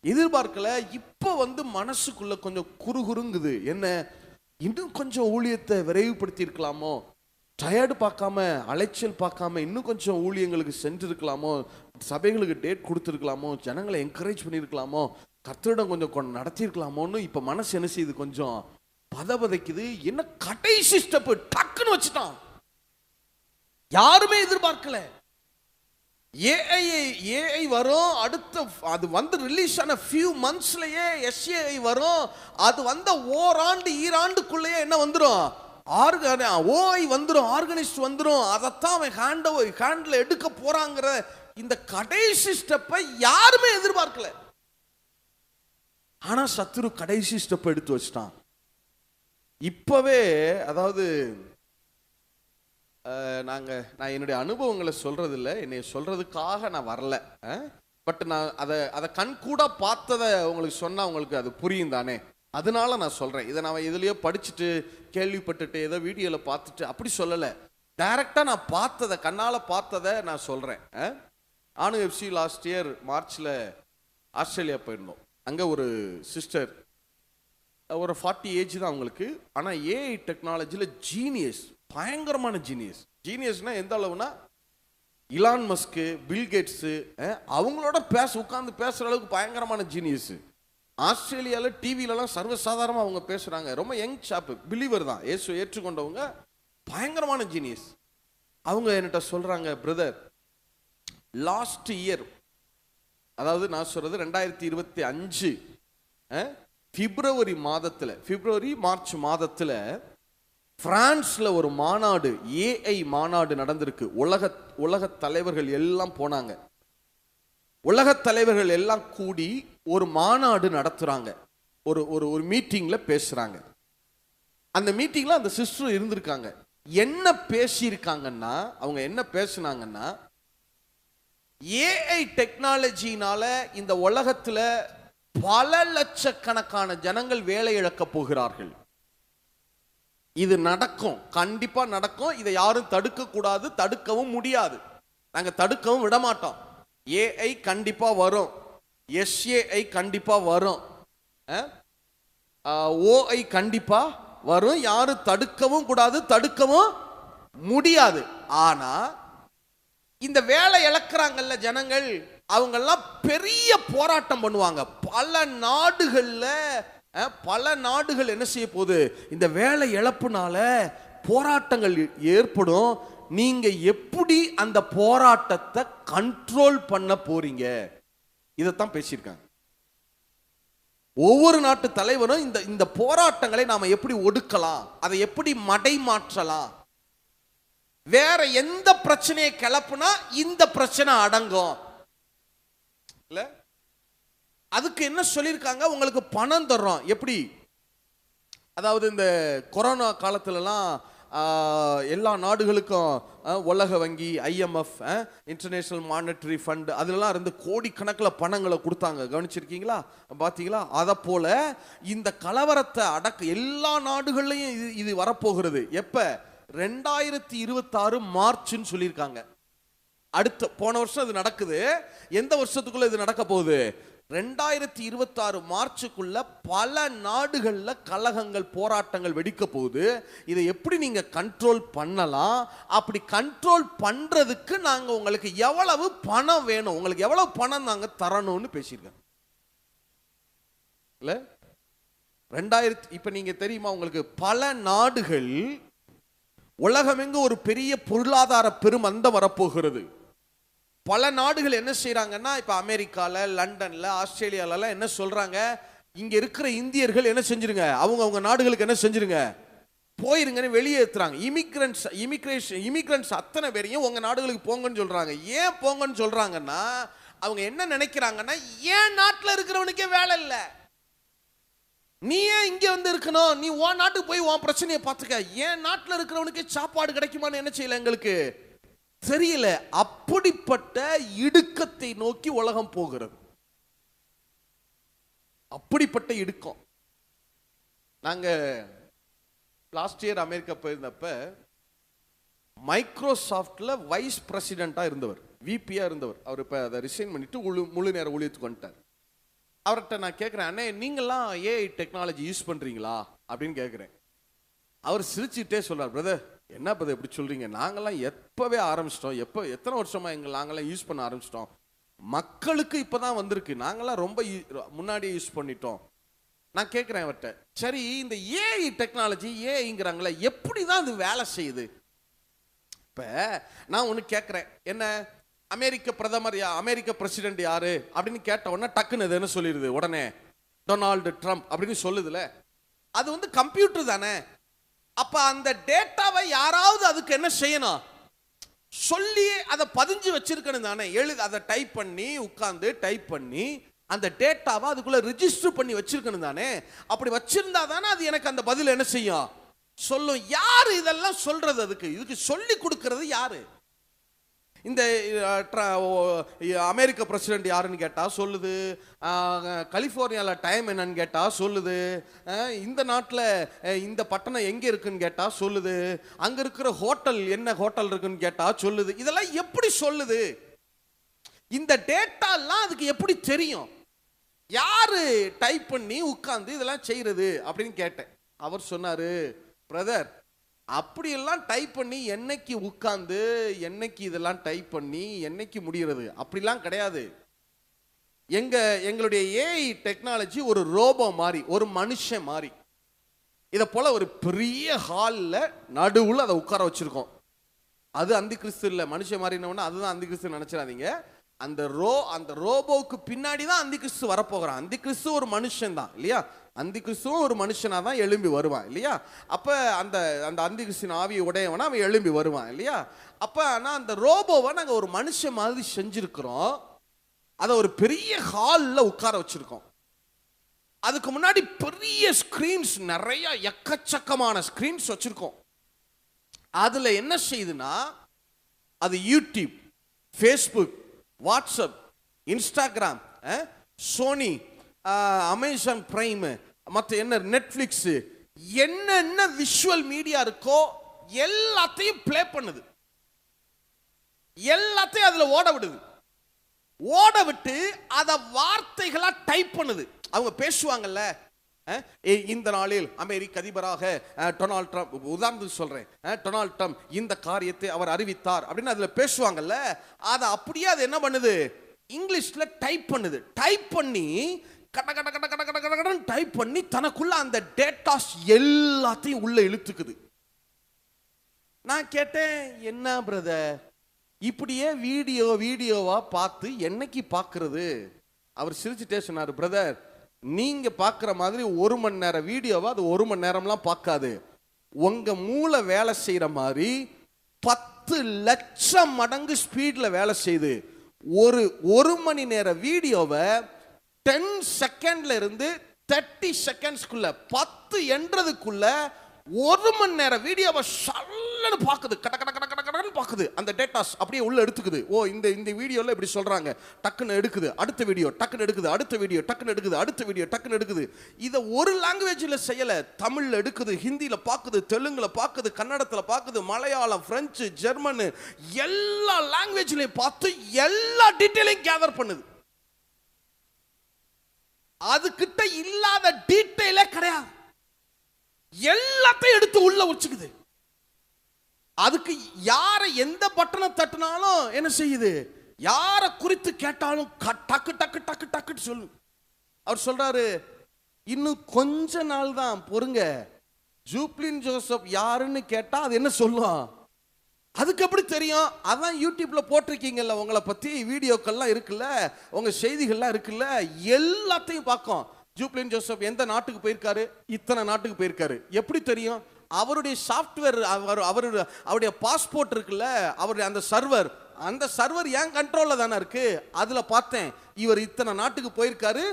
எதிர்பார்க்கல. இப்ப வந்து மனசுக்குள்ள கொஞ்சம் குறுகுறுங்குது. என்ன, இன்னும் கொஞ்சம் ஊழியத்தை விரைவுபடுத்தி இருக்கலாமோ, டயர்டு பார்க்காம, அலைச்சல் பார்க்காம இன்னும் கொஞ்சம் ஊழியங்களுக்கு சென்றிருக்கலாமோ, சபைகளுக்கு டேட் கொடுத்துருக்கலாமோ, ஜனங்களை என்கரேஜ் பண்ணியிருக்கலாமோ, கர்த்தரிடம் கொஞ்சம் நடத்தியிருக்கலாமோன்னு இப்ப மனசு என்ன செய்யுது, கொஞ்சம் பதபதைக்குது. என்ன கடைசி ஸ்டெப் டக்குன்னு வச்சுட்டான். யாருமே எதிர்பார்க்கல. ஏஐ வரும், அடுத்த அது வந்து ரிலீஸ் ஆன ஃபியூ மந்த்ஸ்லயே எஸ்ஏஐ வரும். அது வந்த ஓராண்டு ஈராண்டுக்குள்ளேயே என்ன வந்துடும், ஓஐ வந்துடும், ஆர்கனைஸ்ட் வந்துடும். அதைத்தான் அவன் ஹேண்டில் எடுக்க போறாங்கிற இந்த கடைசி ஸ்டெப்பை யாருமே எதிர்பார்க்கல. ஆனா சத்துரு கடைசி ஸ்டெப் எடுத்து வச்சிட்டான். இப்பவே அதாவது நான் என்னுடைய அனுபவங்களை சொல்றது இல்லை, என்னை சொல்றதுக்காக நான் வரல. பட் நான் அதை கண்கூட பார்த்ததை உங்களுக்கு சொன்னா உங்களுக்கு அது புரியும் தானே, அதனால நான் சொல்றேன். இதை நான் எதுலயோ படிச்சுட்டு கேள்விப்பட்டுட்டு ஏதோ வீடியோல பார்த்துட்டு அப்படி சொல்லலை. டைரக்டா நான் பார்த்ததை, கண்ணால பார்த்ததை நான் சொல்றேன். ஆணுஎஃப்சி லாஸ்ட் இயர் மார்ச்ல ஆஸ்திரேலியா போயிருந்தோம். அங்க ஒரு சிஸ்டர், ஒரு 40 ஏஜ் தான் அவங்களுக்கு. ஆனா ஏஐ டெக்னாலஜில ஜீனியஸ், பயங்கரமான ஜீனியஸ்னா எந்த அளவுனா, இலான் மஸ்கு, பில் கேட்ஸ் அவங்களோட உட்கார்ந்து பேசுற அளவுக்கு பயங்கரமான ஜீனியஸ். ஆஸ்திரேலியால டிவிலலாம் சர்வசாதாரணமாக அவங்க பேசுறாங்க. ரொம்ப யங் ஷாப்பு, பிலீவர் தான், இயேசு ஏற்றுக்கொண்டவங்க, பயங்கரமான ஜீனியஸ். அவங்க என்கிட்ட சொல்றாங்க, பிரதர் லாஸ்ட் இயர், அதாவது நான் சொல்றது 2025 பிப்ரவரி மார்ச் மாதத்துல பிரான்ஸ்ல ஒரு மாநாடு, ஏஐ மாநாடு நடந்திருக்கு. உலக தலைவர்கள் எல்லாம் போனாங்க. உலக தலைவர்கள் எல்லாம் கூடி ஒரு மாநாடு நடத்துறாங்க. ஒரு மீட்டிங்ல பேசுறாங்க. அந்த மீட்டிங்ல அந்த சிஸ்டர் இருந்திருக்காங்க. என்ன பேசியிருக்காங்கன்னா, அவங்க என்ன பேசினாங்கன்னா, ஏஐ டெக்னாலஜினால இந்த உலகத்துல பல லட்சக்கணக்கான ஜனங்கள் வேலை இழக்க போகிறார்கள். இது நடக்கும், கண்டிப்பா நடக்கும். இதை யாரும் தடுக்க கூடாது, தடுக்கவும் முடியாது. நாங்க தடுக்கவும் விட மாட்டோம். ஏஐ கண்டிப்பா வரும், எஸ்ஏஐ கண்டிப்பா வரும், ஓஐ கண்டிப்பா வரும். யாரும் தடுக்கவும் கூடாது, தடுக்கவும் முடியாது. ஆனா இந்த வேலை இழக்கிறாங்கல்ல ஜனங்கள், அவங்கெல்லாம் பெரிய போராட்டம் பண்ணுவாங்க. பல நாடுகள் என்ன செய்ய போகுது, இந்த வேலை இழப்புனால போராட்டங்கள் ஏற்படும். நீங்க எப்படி அந்த போராட்டத்தை கண்ட்ரோல் பண்ண போறீங்க, இதைத்தான் பேசியிருக்காங்க. ஒவ்வொரு நாட்டு தலைவரும் இந்த போராட்டங்களை நாம எப்படி ஒடுக்கலாம், அதை எப்படி மடை மாற்றலாம், வேற எந்த பிரச்சனையை கிளப்புனா இந்த பிரச்சனை அடங்கும் இல்ல. அதுக்கு என்ன சொல்லியிருக்காங்க, உங்களுக்கு பணம் தர்றோம். எப்படி, அதாவது இந்த கொரோனா காலத்துலலாம் எல்லா நாடுகளுக்கும் உலக வங்கி, IMF, இன்டர்நேஷனல் மானிட்டரி ஃபண்ட், அதெல்லாம் இருந்து கோடிக்கணக்கில் பணங்களை கொடுத்தாங்க. கவனிச்சிருக்கீங்களா, பார்த்தீங்களா? அதை போல இந்த கலவரத்தை அடக்க எல்லா நாடுகள்லையும் இது வரப்போகிறது. எப்ப, 2026 மார்ச்னு சொல்லியிருக்காங்க. போன வருஷம் இது நடக்குது. எந்த வருஷத்துக்குள்ள இது நடக்க போகுது, 2026 மார்ச்சுக்குள்ள பல நாடுகள்ல கலகங்கள், போராட்டங்கள் வெடிக்க போகுது. இதை எப்படி நீங்க கண்ட்ரோல் பண்ணலாம், அப்படி கண்ட்ரோல் பண்றதுக்கு நாங்க உங்களுக்கு எவ்வளவு பணம் வேணும், உங்களுக்கு எவ்வளவு பணம் நாங்க தரணும்னு பேசியிருக்கோம் இல்ல. 2000 இப்ப நீங்க தெரியுமா உங்களுக்கு, பல நாடுகள் உலகமெங்கு ஒரு பெரிய பொருளாதார பெருமந்தம் வரப்போகிறது. பல நாடுகள் என்ன செய்யறாங்கன்னா, இப்ப அமெரிக்கால, லண்டன்ல, ஆஸ்திரேலியால என்ன சொல்றாங்க, இங்க இருக்கிற இந்தியர்கள் என்ன செஞ்சிருங்க, அவங்க நாடுகளுக்கு என்ன செஞ்சிருங்க, போயிருங்கன்னு வெளியேற்றுறாங்க. இமிகிரன்ஸ் அத்தனை பேரையும் உங்க நாடுகளுக்கு போங்கன்னு சொல்றாங்க. ஏன் போங்கன்னு சொல்றாங்கன்னா, அவங்க என்ன நினைக்கிறாங்கன்னா, ஏன் நாட்டில் இருக்கிறவனுக்கே வேலை இல்லை, நீ ஏன் இங்க வந்து இருக்கணும், நீ உன் நாட்டுக்கு போய் உன் பிரச்சனையை பார்த்துக்க, ஏன் நாட்டில் இருக்கிறவனுக்கே சாப்பாடு கிடைக்குமான்னு என்ன செய்யல எங்களுக்கு தெரியல. அப்படிப்பட்ட இடுக்கத்தை நோக்கி உலகம் போகிறது. அப்படிப்பட்ட இடுக்கம். நாங்க லாஸ்ட் இயர் அமெரிக்கா போயிருந்தப்ப மைக்ரோசாஃப்ட்ல வைஸ் பிரசிடென்டா இருந்தவர், விபியா இருந்தவர், அவர் இப்ப அதை ரிசைன் பண்ணிட்டு முழு நேர ஊழியத்துக்கு வந்துட்டார். அவர்கிட்ட நான் கேட்கிறேன், அண்ணே நீங்கெல்லாம் ஏஐ டெக்னாலஜி யூஸ் பண்றீங்களா அப்படின்னு கேட்கிறேன். அவர் சிரிச்சுட்டே சொல்றார், பிரதர் என்ன பிரதர் எப்படி சொல்றீங்க, நாங்கெல்லாம் எப்பவே ஆரம்பிச்சிட்டோம், எத்தனை வருஷமா நாங்கெல்லாம் யூஸ் பண்ண ஆரம்பிச்சிட்டோம், மக்களுக்கு இப்பதான் வந்திருக்கு, நாங்கெல்லாம் ரொம்ப முன்னாடியே யூஸ் பண்ணிட்டோம். நான் கேட்கிறேன் அவர்கிட்ட, சரி இந்த ஏஐ டெக்னாலஜி ஏஐங்கிறாங்களே எப்படிதான் அது வேலை செய்யுது? இப்ப நான் ஒண்ணு கேட்கிறேன், என்ன அமெரிக்க பிரதமர் அமெரிக்க பிரசிடென்ட் யாரு அப்படின்னு கேட்ட உடனே டக்குன்னு என்ன சொல்லிடுது, உடனே டொனால்டு ட்ரம்ப் அப்படின்னு சொல்லுதுல, அது வந்து கம்ப்யூட்டர் தானே. அப்ப அந்த டேட்டாவை யாராவது அதுக்கு என்ன செய்யணும், சொல்லி அதை பதிஞ்சு வச்சிருக்கணும் தானே. அதை டைப் பண்ணி உட்கார்ந்து டைப் பண்ணி அந்த டேட்டாவை அதுக்குள்ள ரிஜிஸ்டர் பண்ணி வச்சிருக்கணும் தானே. அப்படி வச்சிருந்தா தானே அது எனக்கு அந்த பதில் என்ன செய்யும், சொல்லும். யாரு இதெல்லாம் சொல்றது, இதுக்கு சொல்லி கொடுக்கிறது யாரு? இந்த அமெரிக்க பிரசிடென்ட் யாருன்னு கேட்டா சொல்லுது, கலிபோர்னியால டைம் என்னன்னு கேட்டா சொல்லுது, இந்த நாட்டில் இந்த பட்டணம் எங்க இருக்குன்னு கேட்டா சொல்லுது, அங்க இருக்கிற ஹோட்டல் என்ன ஹோட்டல் இருக்குன்னு கேட்டா சொல்லுது. இதெல்லாம் எப்படி சொல்லுது? இந்த டேட்டா எல்லாம் அதுக்கு எப்படி தெரியும்? யாரு டைப் பண்ணி உட்கார்ந்து இதெல்லாம் செய்யறது அப்படின்னு கேட்டேன். அவர் சொன்னாரு, பிரதர் அப்படியெல்லாம் டைப் பண்ணி என்னைக்கு உட்கார்ந்து என்னைக்கு இதெல்லாம் டைப் பண்ணி என்னைக்கு முடிகிறது, அப்படிலாம் கிடையாது. எங்களுடைய ஏஐ டெக்னாலஜி ஒரு ரோபோ மாதிரி, ஒரு மனுஷன் மாதிரி. இதை போல ஒரு பெரிய ஹாலில் நடுவில் அதை உட்கார வச்சிருக்கோம். அது அந்தி கிறிஸ்து இல்லை, மனுஷன் மாதிரினோன்னா அதுதான் அந்தி கிறிஸ்து நினைச்சிடாதீங்க. அந்த ரோபோவுக்கு பின்னாடி தான் அந்தி கிறிஸ்து வரப்போகிறான். அந்தி கிறிஸ்து ஒரு மனுஷன் தான் இல்லையா, அந்தி கிறிஸ்துவும் ஒரு மனுஷனா தான் எழும்பி வருவான் இல்லையா. அப்ப அந்த அந்த அந்தி கிறிஸ்துவின் ஆவியை உடையவனா அவன் எழும்பி வருவான் இல்லையா. அப்ப ஆனா அந்த ரோபோவை நாங்க ஒரு மனுஷன் மாதிரி செஞ்சிருக்கிறோம், அதை ஒரு பெரிய ஹால்ல உட்கார வச்சிருக்கோம். அதுக்கு முன்னாடி பெரிய ஸ்கிரீன்ஸ், நிறைய எக்கச்சக்கமான ஸ்கிரீன்ஸ் வச்சிருக்கோம். அதுல என்ன செய்யுதுன்னா, அது YouTube, Facebook, WhatsApp, Instagram, Sony, Amazon Prime, மற்ற என்ன நெட்ஃபிளிக்ஸ், என்னென்ன விஷுவல் மீடியா இருக்கோ எல்லாத்தையும் பிளே பண்ணுது, எல்லாத்தையும் அதுல ஓட விடுது. ஓட விட்டு அதை வார்த்தைகளா டைப் பண்ணுது. அவங்க பேசுவாங்கல்ல, இந்த நாளில் அமெரிக்க அதிபராக டொனால்ட் ட்ரம்ப், உதாரணத்துக்கு சொல்றேன், டொனால்ட் ட்ரம்ப் இந்த காரியத்தை அவர் அறிவித்தார் அப்படின்னு அதுல பேசுவாங்கல்ல, அதை அப்படியே அது என்ன பண்ணுது, இங்கிலீஷ்ல டைப் பண்ணுது. டைப் பண்ணி கட கட கட கட கட கட டைப் பண்ணி தனக்குள்ள அந்த டேட்டாஸ் எல்லாத்தையும் உள்ள இழுத்துக்குது. நான் கேட்டேன், என்ன பிரதர் இப்படியே வீடியோவா பார்த்து என்னைக்கு பார்க்கிறது? அவர் சிரிச்சுட்டே சொன்னார், பிரதர் நீங்க பார்க்குற மாதிரி 1 மணி நேரம் வீடியோவா அது 1 மணி நேரம்லாம் பார்க்காது. உங்க மூளை வேலை செய்யற மாதிரி 10 லட்சம் மடங்கு ஸ்பீட்ல வேலை செய்யுது. ஒரு மணி நேர வீடியோவை 10 செகண்ட்ல இருந்து 30 செகண்ட்ஸ்க்குள்ள 10 என்றதுக்குள்ள 1 மணி நேர வீடியோவை சல்லன்னு பார்க்குது, கட கட கட கட கடன்னு பார்க்குது. அந்த டேட்டாஸ் அப்படியே உள்ள எடுத்துக்குது. ஓ இந்த வீடியோல இப்படி சொல்றாங்க, டக்குன்னு எடுக்குது. அடுத்த வீடியோ டக்குன்னு எடுக்குது, அடுத்த வீடியோ டக்குன்னு எடுக்குது, அடுத்த வீடியோ டக்குன்னு எடுக்குது. இதை ஒரு லாங்குவேஜில் செய்யல, தமிழ்ல எடுக்குது, ஹிந்தியில பார்க்குது, தெலுங்குல பார்க்குது, கன்னடத்துல பார்க்குது, மலையாளம், பிரெஞ்சு, ஜெர்மனு, எல்லா லாங்குவேஜ்லையும் பார்த்து எல்லா டீட்டெயிலையும் கேதர் பண்ணுது. அது கிட்ட இல்லாத டீட்டெயிலே கிடையாது, எல்லாத்தையும் எடுத்து உள்ள வச்சுக்குது. அதுக்கு யாரை எந்த பட்டனை தட்டினாலும் என்ன செய்யுது, யாரை குறித்து கேட்டாலும் டக்கு டக்கு டக்கு டக்கு சொல்லு. அவர் சொல்றாரு, இன்னும் கொஞ்ச நாள் தான் பொறுங்க, ஜூப்ளின் ஜோசப் யாருன்னு கேட்டா அது என்ன சொல்லும், அதுக்கு எப்படி தெரியும்? அதான் யூடியூப்ல போட்டிருக்கீங்கல்ல, உங்களை பத்தி வீடியோக்கள்லாம் இருக்குல்ல, உங்க செய்திகள்லாம் இருக்குல்ல, எல்லாத்தையும் பார்க்கும். ஜூப்ளின் ஜோசப் எந்த நாட்டுக்கு போயிருக்காரு? இத்தனை நாட்டுக்கு போயிருக்காரு. எப்படி தெரியும்? அவருடைய சாஃப்ட்வேர், அவருடைய பாஸ்போர்ட் இருக்குல்ல, அவருடைய அந்த சர்வர் என் கண்ட்ரோல்ல தானே இருக்கு. அதுல பார்த்தேன், இவர் இத்தனை நாட்டுக்கு போயிருக்காரு,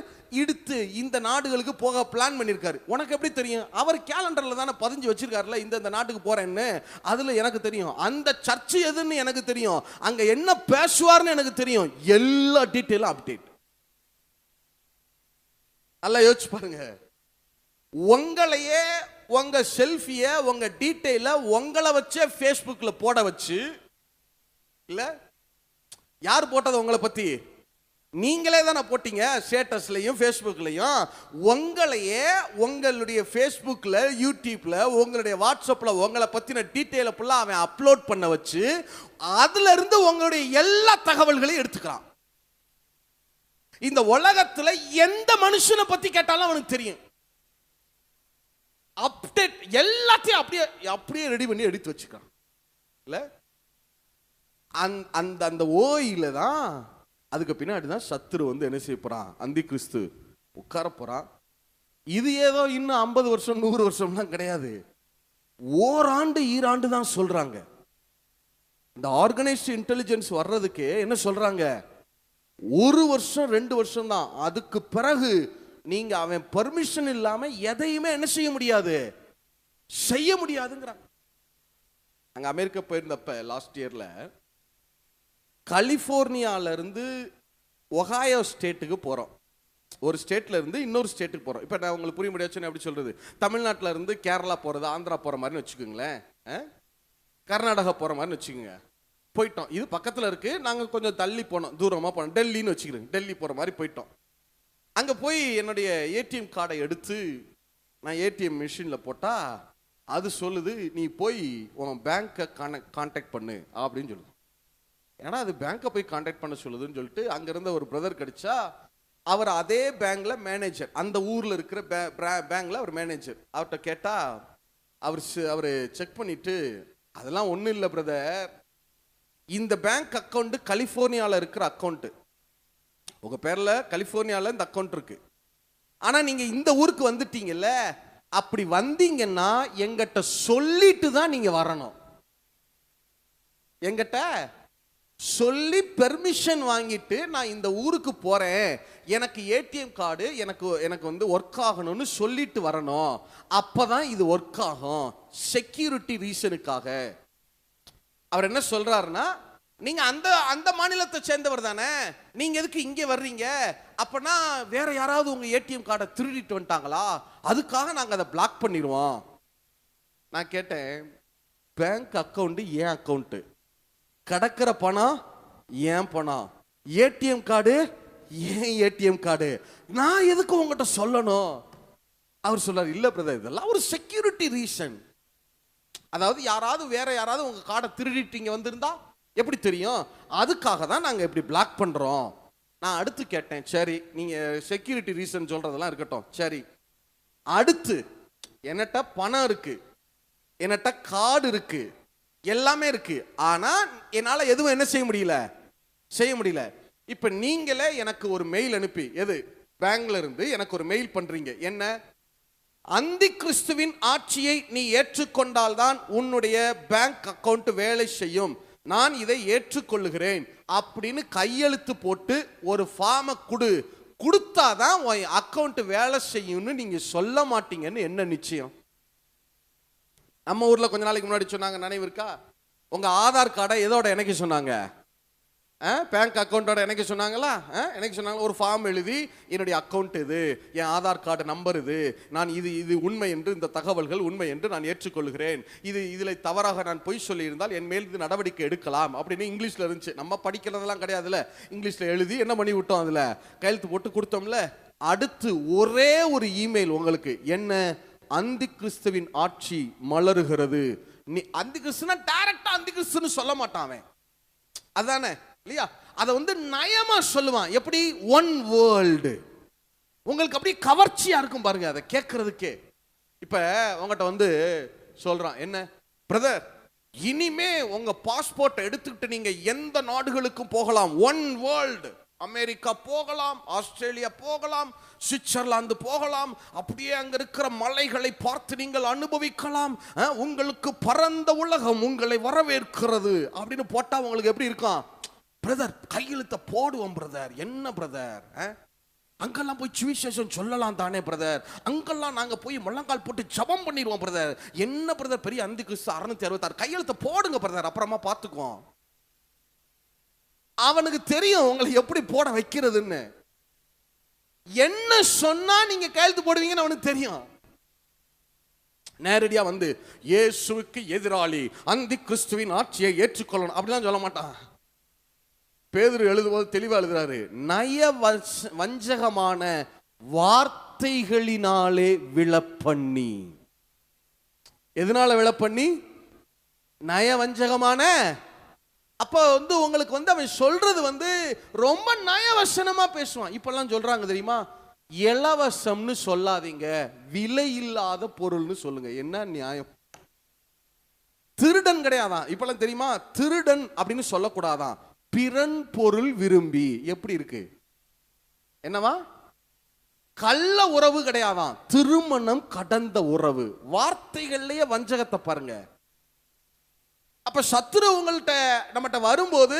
இடுத்து இந்த நாடுகளுக்கு போக பிளான் பண்ணியிருக்காரு. உனக்கு எப்படி தெரியும்? அவர் கேலண்டர்ல தானே பதிஞ்சு வச்சிருக்காருல, இந்த நாட்டுக்கு போறேன்னு. அதுல எனக்கு தெரியும். அந்த சர்ச்சு எதுன்னு எனக்கு தெரியும். அங்க என்ன பேசுவார்னு எனக்கு தெரியும். எல்லா டீட்டெயிலும் அப்டேட். நல்லா யோசிச்சு பாருங்க. உங்களையே, உங்க செல்ஃபிய, உங்க டீட்டெயில உங்களை வச்சே ஃபேஸ்புக்ல போட வச்சு, இல்ல யார் போட்டது உங்களை பத்தி? நீங்களே தானே போட்டீங்க. ஸ்டேட்டஸ்லயும் ஃபேஸ்புக்லயும் உங்களையே, உங்களுடைய ஃபேஸ்புக்ல, யூடியூப்ல, உங்களுடைய வாட்ஸ்அப்ல உங்களை பத்தின டீட்டெயில ஃபுல்லா அவன் அப்லோட் பண்ண வச்சு, அதுல இருந்து உங்களுடைய எல்லா தகவல்களையும் எடுத்துக்கிறான். இந்த உலகத்துல எந்த மனுஷனை பத்தி கேட்டாலும் அவனுக்கு தெரியும். அப்டேட் எல்லாத்தையும் அப்படியே ரெடி பண்ணி எடுத்து வச்சுக்கிறான். இல்ல அந்த ஓயில தான் அதுக்கு பின்னாடி தான் சத்துரு வந்து என்ன செய்ய போறான்? அந்தி கிறிஸ்து உட்கார போறான். இது ஏதோ இன்னும் 50 வருஷம் 100 வருஷம்லாம் கிடையாது. ஓராண்டு ஈராண்டு தான் சொல்றாங்க. இந்த ஆர்கனைஸ்டு இன்டெலிஜென்ஸ் வர்றதுக்கு என்ன சொல்றாங்க? 1 வருஷம் 2 வருஷம் தான். அதுக்கு பிறகு நீங்க அவன் பர்மிஷன் இல்லாம எதையுமே என்ன செய்ய முடியாது, செய்ய முடியாதுங்கிறாங்க. அங்க அமெரிக்கா போயிருந்தப்ப லாஸ்ட் இயர்ல கலிபோர்னியால இருந்து ஒஹாயோ ஸ்டேட்டுக்கு போறோம். ஒரு ஸ்டேட்ல இருந்து இன்னொரு ஸ்டேட்டுக்கு போறோம். இப்ப நான் உங்களுக்கு புரிய முடியாச்சுன்னு எப்படி சொல்றது? தமிழ்நாட்டில இருந்து கேரளா போறது, ஆந்திரா போற மாதிரி வச்சுக்கோங்களேன், கர்நாடகா போற மாதிரி வச்சுக்கோங்க. போயிட்டோம். இது பக்கத்துல இருக்கு. நாங்க கொஞ்சம் தள்ளி போனோம், தூரமா போனோம். டெல்லின்னு வச்சுக்கிறோம். டெல்லி போற மாதிரி போயிட்டோம். அங்க போய் என்னுடைய ஏடிஎம் கார்டை எடுத்து நான் ஏடிஎம் மிஷின்ல போட்டா அது சொல்லுது, நீ போய் உன் பேங்கை கான்டாக்ட் பண்ணு அப்படின்னு சொல்லுது. ஏன்னா அது பேங்கை போய் கான்டாக்ட் பண்ண சொல்லுதுன்னு சொல்லிட்டு அங்க இருந்த ஒரு பிரதர் கிடைச்சா, அவர் அதே பேங்க்ல மேனேஜர், அந்த ஊர்ல இருக்கிற பேங்க்ல அவர் மேனேஜர். அவர்கிட்ட கேட்டா அவர் செக் பண்ணிட்டு, அதெல்லாம் ஒன்றும் இல்லை பிரதர், இந்த பேங்க் அக்கௌண்ட் கலிபோர்னியாவில் இருக்கிற அக்கௌண்ட், உங்க பேர்ல கலிபோர்னியாவில் இந்த அக்கௌண்ட் இருக்கு. ஆனா நீங்க இந்த ஊருக்கு வந்துட்டீங்கல்ல, அப்படி வந்தீங்கன்னா எங்கிட்ட சொல்லிட்டு தான் நீங்க வரணும். எங்கிட்ட சொல்லி பெர்மிஷன் வாங்கிட்டு நான் இந்த ஊருக்கு போறேன், எனக்கு ஏடிஎம் கார்டு எனக்கு வந்து ஒர்க் ஆகணும்னு சொல்லிட்டு வரணும். அப்பதான் இது ஒர்க் ஆகும், செக்யூரிட்டி ரீசனுக்காக. அவர் என்ன சொல்றாருன்னா, நீங்க அந்த மாநிலத்தை சேர்ந்தவர் தானே, நீங்க எதுக்கு இங்கே வர்றீங்க? அப்பனா வேற யாராவது உங்க ஏடிஎம் கார்டை திருடிட்டு வந்துட்டாங்களா? அதுக்காக நாங்க அதை பிளாக் பண்ணிடுவோம். நான் கேட்டேன், பேங்க் அக்கௌண்ட் ஏன் அக்கௌண்ட், கடக்கிற பணம் ஏன் பணம், ஏடிஎம் கார்டு ஏன் ஏடிஎம் கார்டு, நான் எதுக்கு உங்ககிட்ட சொல்லணும்? அவர் சொல்றாரு, இல்ல பிரதர், இதெல்லாம் ஒரு செக்யூரிட்டி ரீசன். அதாவது வேற யாராவது உங்க கார்டை திருடிட்டீங்க வந்திருந்தா எப்படி தெரியும்? அதுக்காக தான் நாங்க இப்படி பிளாக் பண்றோம். நான் அடுத்து கேட்டேன், சரி நீங்க செக்யூரிட்டி ரீசன் சொல்றதெல்லாம் இருக்கட்டும், சரி அடுத்து என்னட்ட பணம் இருக்கு, என்னட்ட கார்டு இருக்கு, எல்லாமே இருக்கு, ஆனா என்னால எதுவும் என்ன செய்ய முடியல. இப்ப நீங்களே எனக்கு ஒரு மெயில் அனுப்பி, எது பேங்க்ல இருந்து எனக்கு ஒரு மெயில் பண்றீங்க, என்ன, அந்தி கிறிஸ்துவின் ஆட்சியை நீ ஏற்றுக்கொண்டால் தான் உன்னுடைய பேங்க் அக்கவுண்ட் வேலை செய்யும், நான் இதை ஏற்றுக்கொள்ளுகிறேன் அப்படின்னு கையெழுத்து போட்டு ஒரு ஃபார்மை கொடுத்தாதான் உன் அக்கவுண்ட் வேலை செய்யும்னு நீங்க சொல்ல மாட்டீங்கன்னு என்ன நிச்சயம்? நம்ம ஊர்ல கொஞ்ச நாளைக்கு முன்னாடி சொன்னாங்க, நினைவு இருக்கா? உங்க ஆதார் கார்டை எதோட இணைக்க சொன்னாங்க? பேங்க் அக்கௌண்டோட இணைக்க சொன்னாங்களா? இணைக்க சொன்னாங்க. ஒரு ஃபார்ம் எழுதி, என்னுடைய அக்கௌண்ட் இது, என் ஆதார் கார்டு நம்பர் இது, நான் இது உண்மை என்று, இந்த தகவல்கள் உண்மை என்று நான் ஏற்றுக்கொள்கிறேன், இதில் தவறாக நான் பொய் சொல்லியிருந்தால் என் மேல் இது நடவடிக்கை எடுக்கலாம் அப்படின்னு இங்கிலீஷ்ல இருந்துச்சு. நம்ம படிக்கிறதெல்லாம் கிடையாதுல, இங்கிலீஷ்ல எழுதி என்ன பண்ணி விட்டோம், அதுல கையெழுத்து போட்டு கொடுத்தோம்ல. அடுத்து ஒரே ஒரு இமெயில் உங்களுக்கு, என்ன, அந்தி கிறிஸ்துவின் ஆட்சி மலருகிறது. நீ அந்தி கிறிஸ்துனா டைரக்டா அந்தி கிறிஸ்துன்னு சொல்ல மாட்டான், அதானே இல்லையா? அதை வந்து நயமா சொல்லுவான். எப்படி? One world. உங்களுக்கு அப்படி கவர்ச்சியா இருக்கும் பாருங்க அதை கேட்கறதுக்கே. இப்ப உங்ககிட்ட வந்து சொல்றான், என்ன பிரதர் இனிமே உங்க பாஸ்போர்ட் எடுத்துக்கிட்டு நீங்க எந்த நாடுகளுக்கும் போகலாம். One world. அமெரிக்கா போகலாம், ஆஸ்திரேலியா போகலாம், சுவிட்சர்லாந்து போகலாம். அப்படியே அங்க இருக்கிற மலைகளை பார்த்து நீங்கள் அனுபவிக்கலாம். உங்களுக்கு பரந்த உலகம் உங்களை வரவேற்கிறது அப்படின்னு போட்டா உங்களுக்கு எப்படி இருக்கும்? பிரதர் கையெழுத்த போடுவோம் பிரதர். என்ன பிரதர், அங்கெல்லாம் போய் சுவிசேஷம் சொல்லலாம் தானே பிரதர், அங்கெல்லாம் நாங்க போய் முழங்கால் போட்டு ஜெபம் பண்ணிடுவோம் பிரதர். என்ன பிரதர் பெரிய அந்தி கிறிஸ்து 666 கையெழுத்த போடுங்க பிரதர், அப்புறமா பார்த்துக்குவோம். அவனுக்கு தெரியும் உங்களை எப்படி போட வைக்கிறதுன்னு. என்ன சொன்னா நீங்க கையெழுத்து போடுவீங்கன்னு அவனுக்கு தெரியும். நேரடியா வந்து இயேசுவுக்கு எதிராளி, அந்தி கிறிஸ்துவின் ஆட்சியை ஏற்றுக்கொள்ளணும் அப்படிலாம் சொல்ல மாட்டான். பேதுரு எழுதும்போது தெளிவா எழுதுறாரு, நய வஞ்சகமான வார்த்தைகளினாலே விழப்பண்ணி. எதனால விழப்பண்ணி? நய வஞ்சகமான. அப்ப வந்து உங்களுக்கு வந்து அவன் சொல்றது வந்து ரொம்ப நயவசனமா பேசுவான். இப்பெல்லாம் சொல்றாங்க தெரியுமா, இலவசம்னு சொல்லாதீங்க, விலை இல்லாத பொருள்னு சொல்லுங்க. என்ன நியாயம்? திருடன் கிடையாதான் இப்பெல்லாம் தெரியுமா, திருடன் அப்படின்னு சொல்லக்கூடாதான், பிறன் பொருள் விரும்பி. எப்படி இருக்கு? என்னவா? கள்ள உறவு கிடையாதான், திருமணம் கடந்த உறவு. வார்த்தைகள்லயே வஞ்சகத்தை பாருங்க. அப்ப சத்துரு உங்கள்கிட்ட நம்மகிட்ட வரும்போது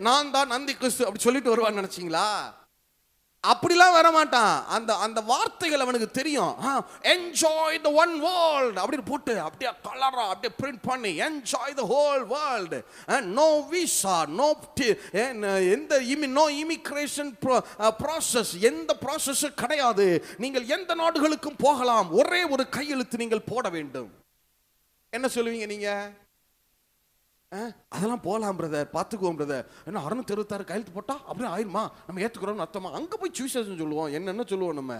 நான் தான் அந்தி கிறிஸ்து அப்படி சொல்லிட்டு வருவான்னு நினைச்சீங்களா? அப்படிலாம் வரமாட்டான். அந்த அந்த வார்த்தைகள் அவனுக்கு தெரியும். என்ஜாய் தி ஒன் வேர்ல்ட் அப்படின்னு போட்டு அப்படியே கலரா அப்படியே பிரிண்ட் பண்ணி enjoy the whole world, no visa, no no immigration process, எந்த ப்ராசஸ் கிடையாது, நீங்கள் எந்த நாடுகளுக்கும் போகலாம், ஒரே ஒரு கையெழுத்து நீங்கள் போட வேண்டும். என்ன சொல்லுவீங்க நீங்க? அதெல்லாம் போகலாம் பிரதர், பார்த்துக்குவோம் பிரதர். என்ன 666 கையெழுத்து போட்டா அப்படியே ஆயிருமா, நம்ம ஏற்றுக்கிறோம்னு அர்த்தமா? அங்கே போய் சுவிசேஷம் சொல்லுவோம், என்னென்ன சொல்லுவோம் நம்ம.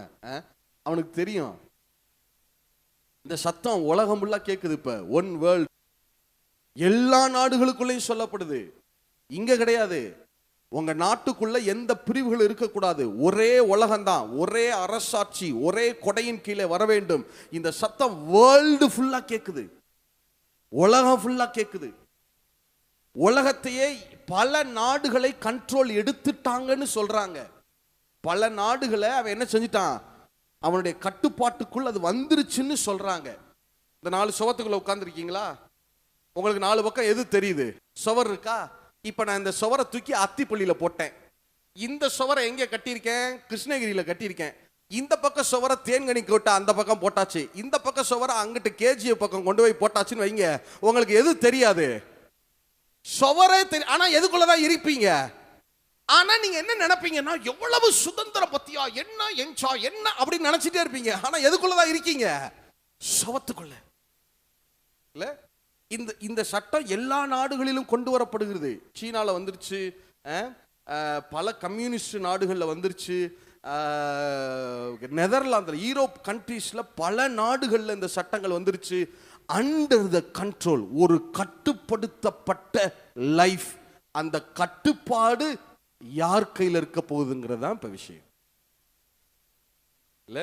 அவனுக்கு தெரியும். இந்த சத்தம் உலகம் ஃபுல்லா கேட்குது. இப்போ ஒன் வேர்ல்ட் எல்லா நாடுகளுக்குள்ளேயும் சொல்லப்படுது. இங்க கிடையாது. உங்க நாட்டுக்குள்ள எந்த பிரிவுகள் இருக்கக்கூடாது, ஒரே உலகம்தான், ஒரே அரசாட்சி, ஒரே கொடையின் கீழே வர வேண்டும். இந்த சத்தம் வேர்ல்டு ஃபுல்லா கேட்குது, உலகம் ஃபுல்லா கேட்குது. உலகத்தையே பல நாடுகளை கண்ட்ரோல் எடுத்துட்டாங்கன்னு சொல்றாங்க. பல நாடுகளை அவன் என்ன செஞ்சிட்டான், அவனுடைய கட்டுப்பாட்டுக்குள் அது வந்துருச்சுன்னு சொல்றாங்க. இந்த 4 சுவத்துக்குள்ள உட்கார்ந்துருக்கீங்களா? உங்களுக்கு 4 பக்கம் எது தெரியுது? சுவர் இருக்கா? இப்ப நான் இந்த சுவரை தூக்கி அத்திப்பள்ளியில போட்டேன். இந்த சுவரை எங்க கட்டியிருக்கேன்? கிருஷ்ணகிரியில கட்டியிருக்கேன். இந்த பக்கம் சுவரை தேன்கனி கோட்டை அந்த பக்கம் போட்டாச்சு, இந்த பக்கம் சுவரை அங்கிட்டு கேஜிஎஃப் பக்கம் கொண்டு போய் போட்டாச்சுன்னு வைங்க. உங்களுக்கு எது தெரியாது? சுவரே தெரியும். ஆனா எதுக்குள்ளதான் இருப்பீங்க. ஆனா நீங்க என்ன நினைப்பீங்கன்னா, எவ்வளவு சுதந்திரம் பத்தியா, என்ன என்ஜா என்ன அப்படின்னு நினைச்சிட்டே இருப்பீங்க. ஆனா எதுக்குள்ளதான் இருக்கீங்க? சுவத்துக்குள்ள. இல்ல, இந்த இந்த சட்டம் எல்லா நாடுகளிலும் கொண்டு வரப்படுகிறது. சீனால வந்துருச்சு, பல கம்யூனிஸ்ட் நாடுகள்ல வந்துருச்சு, நெதர்லாந்து, யூரோப் கண்ட்ரீஸ்ல பல நாடுகள்ல இந்த சட்டங்கள் வந்துருச்சு. அண்டர் த கண்ட்ரோல், ஒரு கட்டுப்படுத்தப்பட்ட லைஃப். அந்த கட்டுப்பாடு யார் கையில் இருக்க போகுதுங்கிறது தான் இப்ப விஷயம். இல்ல,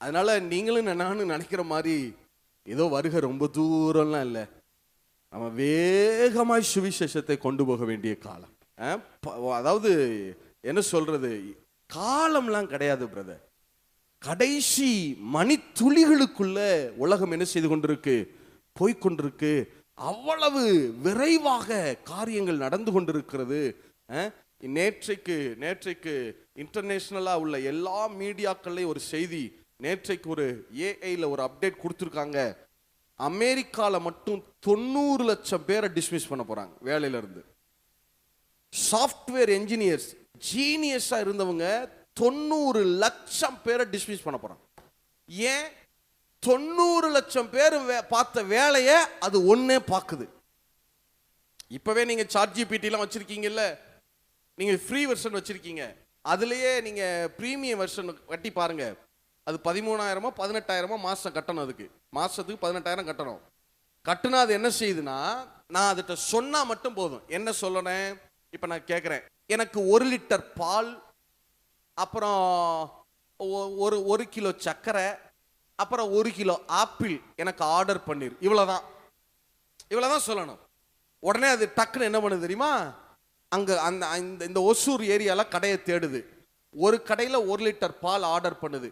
அதனால நீங்களும் நானும் நினைக்கிற மாதிரி ஏதோ வருகை ரொம்ப தூரம்லாம் இல்லை. நம்ம வேகமாய் சுவிசேஷத்தை கொண்டு போக வேண்டிய காலம். அதாவது என்ன சொல்றது, காலம்லாம் கிடையாது பிரதர். கடைசி மணித்துளிகளுக்குள்ள உலகம் என்ன செய்து கொண்டிருக்கு? போய்கொண்டிருக்கு. அவ்வளவு விரைவாக காரியங்கள் நடந்து கொண்டிருக்கிறது. நேற்றைக்கு இன்டர்நேஷனலா உள்ள எல்லா மீடியாக்கள்லையும் ஒரு செய்தி, நேற்றைக்கு ஒரு ஏஐல ஒரு அப்டேட் கொடுத்துருக்காங்க. அமெரிக்கால மட்டும் 90 லட்சம் பேரை டிஸ்மிஸ் பண்ண போறாங்க வேலையில இருந்து. சாஃப்ட்வேர் என்ஜினியர்ஸ் ஜீனியஸா இருந்தவங்க 90 லட்சம் பேரை டிஸ்மிஸ் பண்ண போறாங்க. ஏன்? 90 லட்சம் பேர் பார்த்த வேலையை அது ஒன்னே பார்க்குது. இப்பவே நீங்க சாட் ஜிபிடி எல்லாம் வச்சிருக்கீங்கல்ல, நீங்க ஃப்ரீ வெர்ஷன் வச்சிருக்கீங்க, அதுலயே நீங்க பிரீமியம் வெர்ஷன் கட்டி பாருங்க. அது 13,000 18,000 மாசம் கட்டணும். அதுக்கு மாசத்துக்கு 18,000 கட்டணும். கட்டுனா அது என்ன செய்யுதுன்னா, நான் அதுகிட்ட சொன்னா மட்டும் போதும். என்ன சொல்லணும்? இப்ப நான் கேட்கிறேன், எனக்கு 1 லிட்டர் பால், அப்புறம் ஒரு கிலோ சர்க்கரை, அப்புறம் 1 கிலோ ஆப்பிள் எனக்கு ஆர்டர் பண்ணிரு. இவ்வளவுதான். இவ்வளவுதான் சொல்லணும். உடனே அது டக்குன்னு என்ன பண்ணுது தெரியுமா, அங்க அந்த இந்த ஒசூர் ஏரியால கடையை தேடுது. ஒரு கடையில 1 லிட்டர் பால் ஆர்டர் பண்ணுது.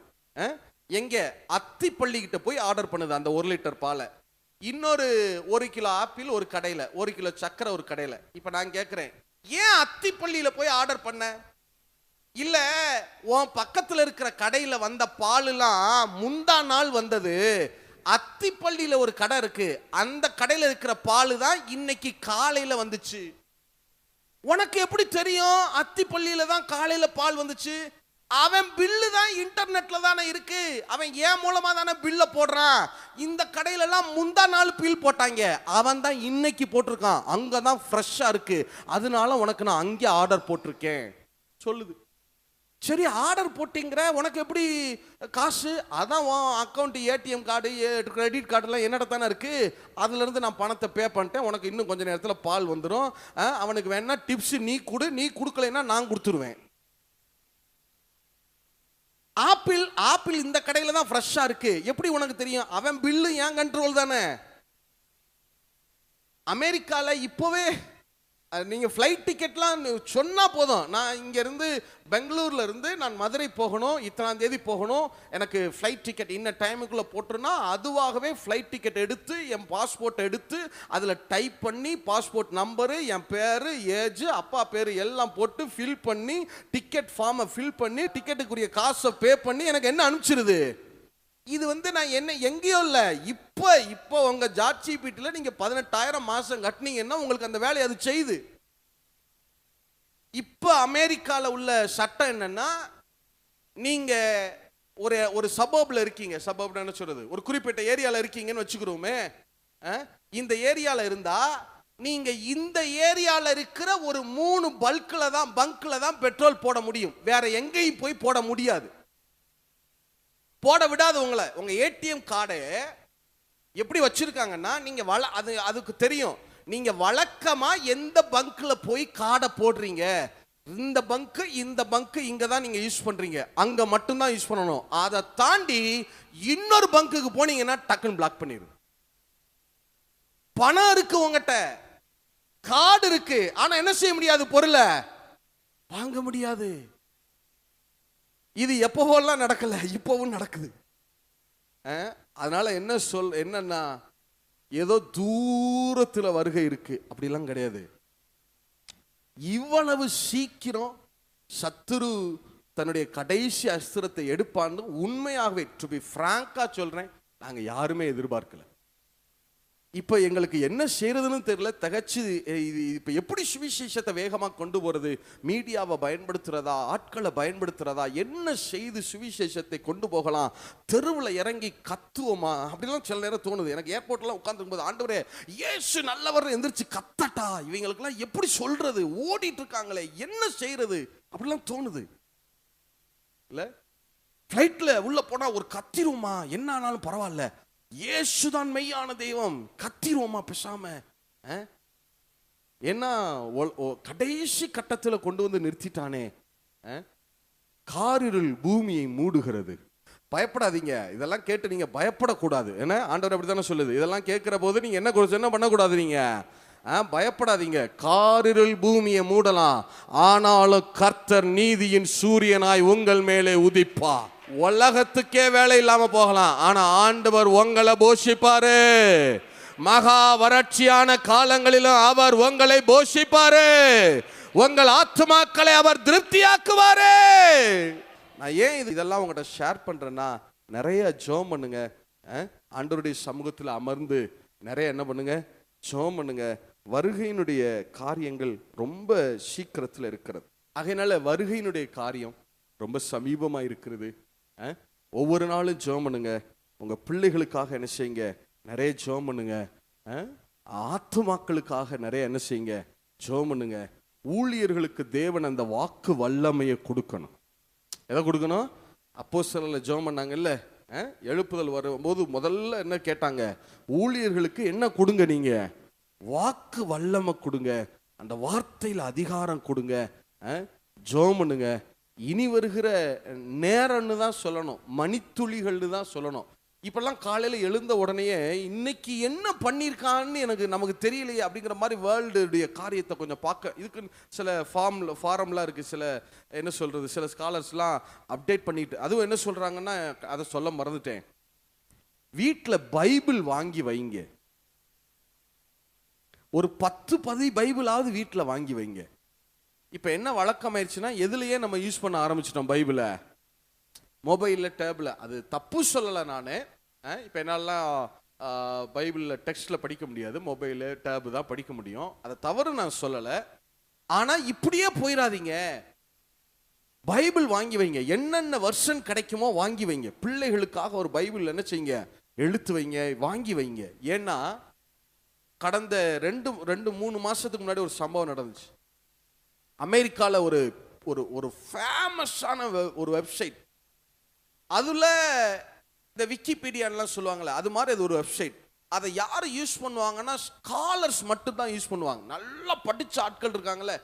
எங்க அத்திப்பள்ளி கிட்ட போய் ஆர்டர் பண்ணுது அந்த 1 லிட்டர் பாலை. இன்னொரு 1 கிலோ ஆப்பிள் ஒரு கடையில, 1 கிலோ சக்கரை ஒரு கடையில. இப்ப நான் கேட்கிறேன், ஏன் அத்திப்பள்ளியில போய் ஆர்டர் பண்ண? இல்ல உன் பக்கத்துல இருக்கிற கடையில வந்த பாலுலாம் முந்தா நாள் வந்தது, அத்திப்பள்ளியில ஒரு கடை இருக்கு, அந்த கடையில இருக்கிற பால் தான் இன்னைக்கு காலையில வந்துச்சு. உனக்கு எப்படி தெரியும் அத்திப்பள்ளியில தான் காலையில பால் வந்துச்சு? அவன் பில்லு தான் இன்டர்நெட்ல தானே இருக்கு, அவன் ஏன் மூலமா தானே பில்ல போடுறான். இந்த கடையில எல்லாம் முந்தா நாள் பில் போட்டாங்க, அவன் தான் இன்னைக்கு போட்டிருக்கான், அங்கதான் ஃப்ரெஷ்ஷா இருக்கு, அதனால உனக்கு நான் அங்கே ஆர்டர் போட்டிருக்கேன் சொல்லுது. சரி ஆர்டர் போட்டிங்கிற, உனக்கு எப்படி காசு? அதான் அக்கௌண்ட் ஏடிஎம் கார்டு கிரெடிட் கார்டுலாம் என்னடா தானே இருக்கு, அதுல இருந்து நான் பணத்தை பே பண்ணிட்டேன், உனக்கு இன்னும் கொஞ்சம் நேரத்தில் பால் வந்துடும், அவனுக்கு வேணா டிப்ஸ் நீ கொடு, நீ கொடுக்கலைன்னா நான் கொடுத்துருவேன். ஆப்பிள் இந்த கடையில தான் ஃப்ரெஷ்ஷா இருக்கு, எப்படி உனக்கு தெரியும்? அவன் பில்லு ஏன் கண்ட்ரோல் தானே. அமெரிக்கால இப்போவே நீங்க ஃப்ளைட் டிக்கெட்லாம் சொன்னா போதும், நான் இங்க இருந்து பெங்களூர்ல இருந்து நான் மதுரை போகணும், இத்தனாம் தேதி போகணும், எனக்கு ஃப்ளைட் டிக்கெட் இன்ன டைமுக்குள்ள போட்டுருன்னா அதுவாகவே ஃப்ளைட் டிக்கெட் எடுத்து என் பாஸ்போர்ட் எடுத்து அதுல டைப் பண்ணி பாஸ்போர்ட் நம்பரு, என் பேரு, ஏஜ், அப்பா பேரு எல்லாம் போட்டு ஃபில் பண்ணி டிக்கெட் ஃபார்மை ஃபில் பண்ணி டிக்கெட்டுக்குரிய காசை பே பண்ணி எனக்கு என்ன அனுப்பிச்சிருது. இது நான் என்ன எங்கேயோ இல்லை, இப்போ உங்க ஜாட்சிபீட்டில் நீங்க 18,000 மாசம் கட்டினீங்கன்னா உங்களுக்கு அந்த வேலையை அது செய்யுது. இப்போ அமெரிக்கால உள்ள சட்டம் என்னன்னா, நீங்க ஒரு சபர்ப்ல இருக்கீங்க, சபர்ப்னு என்ன சொல்றது, ஒரு குறிப்பிட்ட ஏரியால இருக்கீங்கன்னு வச்சுக்கிறோமே, இந்த ஏரியால இருந்தா நீங்க இந்த ஏரியால இருக்கிற ஒரு 3 பங்க்ல தான் பெட்ரோல் போட முடியும், வேற எங்கேயும் போய் போட முடியாது, போட விடாது உங்களை. உங்க ஏடிஎம் கார்டை எப்படி வச்சிருக்காங்கன்னா, நீங்க அதுக்கு தெரியும், நீங்க வழக்கமா எந்த பங்க்ல போய் கார்டை போடுறீங்க, இந்த பங்க் இங்க தான் நீங்க யூஸ் பண்றீங்க, அங்க மட்டும் தான் யூஸ் பண்ணணும், அதை தாண்டி இன்னொரு பங்குக்கு போனீங்கன்னா டக்குன்னு பிளாக் பண்ணிடும். பணம் இருக்கு உங்ககிட்ட, கார்டு இருக்கு, ஆனா என்ன செய்ய முடியாது, பொருளை வாங்க முடியாது. இது எப்போவெல்லாம் நடக்கல, இப்பவும் நடக்குது. அதனால என்னன்னா ஏதோ தூரத்தில் வருகை இருக்கு அப்படிலாம் கிடையாது. இவ்வளவு சீக்கிரம் சத்துரு தன்னுடைய கடைசி அஸ்திரத்தை எடுப்பான்னு உண்மையாகவே டு பி பிராங்கா சொல்றேன், நாங்க யாருமே எதிர்பார்க்கல. இப்ப எங்களுக்கு என்ன செய்யறதுன்னு தெரியல, தகச்சு இப்ப எப்படி சுவிசேஷத்தை வேகமா கொண்டு போறது, மீடியாவை பயன்படுத்துறதா, ஆட்களை பயன்படுத்துறதா, என்ன செய்து சுவிசேஷத்தை கொண்டு போகலாம், தெருவில் இறங்கி கத்துவோமா அப்படிலாம் சில நேரம் தோணுது. எனக்கு ஏர்போர்ட்லாம் உட்கார்ந்து போது, ஆண்டவரே இயேசு நல்லவர் எந்திரிச்சு கத்தட்டா, இவங்களுக்கெல்லாம் எப்படி சொல்றது, ஓடிட்டு இருக்காங்களே என்ன செய்யறது அப்படிலாம் தோணுது. இல்ல பிளைட்ல உள்ள போனா ஒரு கத்திருவோமா, என்ன ஆனாலும் பரவாயில்ல, இயேசுதான் மெய்யான தெய்வம், கத்திருவோமா பேசாம. ஏன்னா கடைசி கட்டத்தில் கொண்டு வந்து நிறுத்திட்டானே. காரிருள் பூமியை மூடுகிறது. பயப்படாதீங்க, இதெல்லாம் கேட்டு நீங்க பயப்படக்கூடாது. ஏன்னா ஆண்டவர் அப்படித்தானே சொல்லுது, இதெல்லாம் கேட்கிற போது நீங்க என்ன பண்ணக்கூடாது, நீங்க பயப்படாதீங்க. காரிருள் பூமியை மூடலாம், ஆனாலும் கர்த்தர் நீதியின் சூரியனாய் உங்கள் மேலே உதிப்பா. உலகத்துக்கே வேலை இல்லாம போகலாம், ஆனா ஆண்டவர் உங்களை போஷிப்பாரு. மகா வறட்சியான காலங்களிலும் அவர் உங்களை போஷிப்பாரு, உங்கள் ஆத்துமாக்களை அவர் திருப்தியாக்குவாரு. நான் ஏன் இதெல்லாம் உங்கள்கிட்ட ஷேர் பண்றேன்னா, நிறைய ஜெபம் பண்ணுங்க, ஆண்டவருடைய சமூகத்தில் அமர்ந்து நிறைய என்ன பண்ணுங்க, ஜெபம் பண்ணுங்க. வருகையினுடைய காரியங்கள் ரொம்ப சீக்கிரத்தில் இருக்கிறது. ஆகையினால வருகையினுடைய காரியம் ரொம்ப சமீபமா இருக்கிறது. ஒவ்வொரு நாளும் ஜெபம் பண்ணுங்க. உங்க பிள்ளைகளுக்காக என்ன செய்யுங்க, நிறைய ஜெபம் பண்ணுங்க. ஆத்துமாக்களுக்காக நிறைய என்ன செய்யுங்க, ஜெபம் பண்ணுங்க. ஊழியர்களுக்கு தேவன் அந்த வாக்கு வல்லமையை கொடுக்கணும். எதை கொடுக்கணும்? அப்போஸ்தலர்கள் ஜெபம் பண்ணாங்கல்ல, எழுப்புதல் வரும்போது முதல்ல என்ன கேட்டாங்க, ஊழியர்களுக்கு என்ன கொடுங்க, நீங்க வாக்கு வல்லமை கொடுங்க, அந்த வார்த்தையில் அதிகாரம் கொடுங்க, ஜெபம் பண்ணுங்க. இனி வருகிற நேரம்னு தான் சொல்லணும், மணித்துளிகள்னு தான் சொல்லணும். இப்பெல்லாம் காலையில எழுந்த உடனேயே இன்னைக்கு என்ன பண்ணியிருக்கான்னு நமக்கு தெரியலையே அப்படிங்கிற மாதிரி வேர்ல்டுடைய காரியத்தை கொஞ்சம் பார்க்க, இதுக்கு சில ஃபாரம்லாம் இருக்கு, சில என்ன சொல்றது, சில ஸ்காலர்ஸ்லாம் அப்டேட் பண்ணிட்டு, அதுவும் என்ன சொல்றாங்கன்னா, அதை சொல்ல மறந்துட்டேன், வீட்டில் பைபிள் வாங்கி வைங்க, ஒரு 10 பைபிளாவது வீட்டில் வாங்கி வைங்க. இப்போ என்ன வழக்கமாயிருச்சுன்னா, எதுலையே நம்ம யூஸ் பண்ண ஆரம்பிச்சிட்டோம் பைபிளை, மொபைலில், டேபில். அது தப்பு சொல்லலை நான். இப்போ என்னாலாம் பைபிளில் டெக்ஸ்டில் படிக்க முடியாது, மொபைலு டேபு தான் படிக்க முடியும், அதை தவறு நான் சொல்லலை. ஆனால் இப்படியே போயிடாதீங்க, பைபிள் வாங்கி வைங்க, என்னென்ன வெர்ஷன் கிடைக்குமோ வாங்கி வைங்க. பிள்ளைகளுக்காக ஒரு பைபிள் என்ன செய்யுங்க, எழுத்து வைங்க, வாங்கி வைங்க. ஏன்னா கடந்த 2-3 மாதத்துக்கு முன்னாடி ஒரு சம்பவம் நடந்துச்சு. அமெரிக்காவில் ஒரு ஒரு ஒரு ஃபேமஸான ஒரு வெப்சைட், அதில் இந்த விக்கிபீடியான்லாம் சொல்லுவாங்களே, அது மாதிரி அது ஒரு வெப்சைட். அதை யார் யூஸ் பண்ணுவாங்கன்னா, ஸ்காலர்ஸ் மட்டும்தான் யூஸ் பண்ணுவாங்க. நல்லா படித்த ஆட்கள் இருக்காங்களே,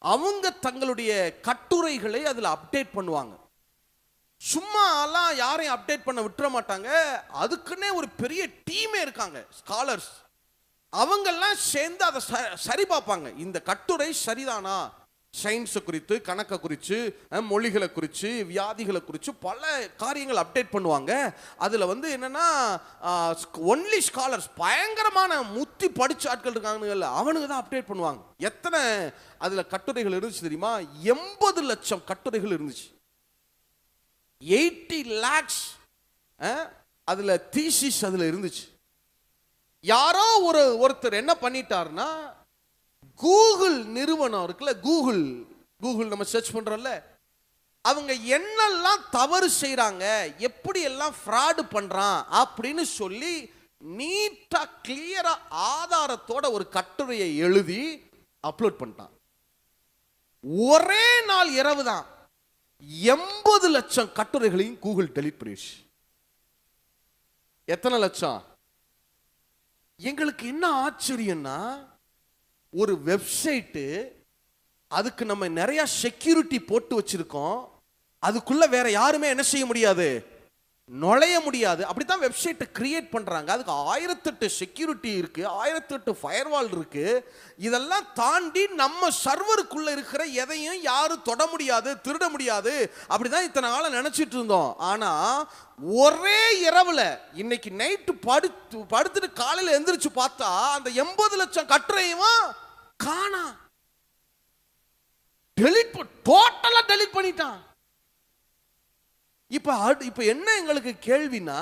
அவங்க தங்களுடைய கட்டுரைகளை அதில் அப்டேட் பண்ணுவாங்க. சும்மாலாம் யாரையும் அப்டேட் பண்ண விட்டுற மாட்டாங்க, அதுக்குன்னே ஒரு பெரிய டீமே இருக்காங்க, ஸ்காலர்ஸ். அவங்கெல்லாம் சேர்ந்து அதை சரி பார்ப்பாங்க, இந்த கட்டுரை சரிதானா, சயின்ஸை குறித்து, கணக்கை குறித்து, மொழிகளை குறித்து, வியாதிகளை குறித்து பல காரியங்கள் அப்டேட் பண்ணுவாங்க. அதில் வந்து என்னென்னா, ஒன்லி ஸ்காலர்ஸ், பயங்கரமான முத்தி படித்த ஆட்கள் இருக்காங்க, அவனுக்கு தான் அப்டேட் பண்ணுவாங்க. எத்தனை அதில் கட்டுரைகள் இருந்துச்சு தெரியுமா? 80 லட்சம் கட்டுரைகள் இருந்துச்சு. 80 lakhs அதில் தீசிஸ் அதில் இருந்துச்சு. யாரோ ஒருத்தர் என்ன பண்ணிட்டார்னா, கூகுள் நிறுவனம் இருக்குல்ல, கூகுள் நம்ம சர்ச் பண்றோம்ல, அவங்க என்னெல்லாம் தவறு செய்யறாங்க, எப்படி எல்லாம் ஃப்ராடு பண்றான் அப்படின்னு சொல்லி நீட்டா கிளியரா ஆதாரத்தோட ஒரு கட்டுரையை எழுதி அப்லோட் பண்ணிட்டான். ஒரே நாள் இரவு தான் 80 லட்சம் கட்டுரைகளையும் கூகுள் டெலீட் பண்ணிடுச்சு. எத்தனை லட்சம்? எங்களுக்கு என்ன ஆச்சரியம்னா, ஒரு வெப்சைட்டு, அதுக்கு நம்ம நிறைய செக்யூரிட்டி போட்டு வச்சிருக்கோம், அதுக்குள்ள வேற யாருமே என்ன செய்ய முடியாது, நுழைய முடியாது. அப்படித்தான் வெப்சைட்டை கிரியேட் பண்றாங்க. அதுக்கு 1008 செக்யூரிட்டி இருக்கு, 1008 ஃபயர்வால் இருக்கு. இதெல்லாம் தாண்டி நம்ம சர்வருக்குள்ள இருக்கிற எதையும் யாரும் தொட முடியாது, திருட முடியாது. அப்படிதான் இத்தனை காலம் நினைச்சிட்டு இருந்தோம். ஆனா ஒரே இரவுல, இன்னைக்கு நைட்டு படுத்துட்டு காலையில எந்திரிச்சு பார்த்தா அந்த 80 லட்சம் கட்டுரையும் காணா, டோட்டலா டெலீட் பண்ணிட்டான். இப்ப என்ன எங்களுக்கு கேள்வினா,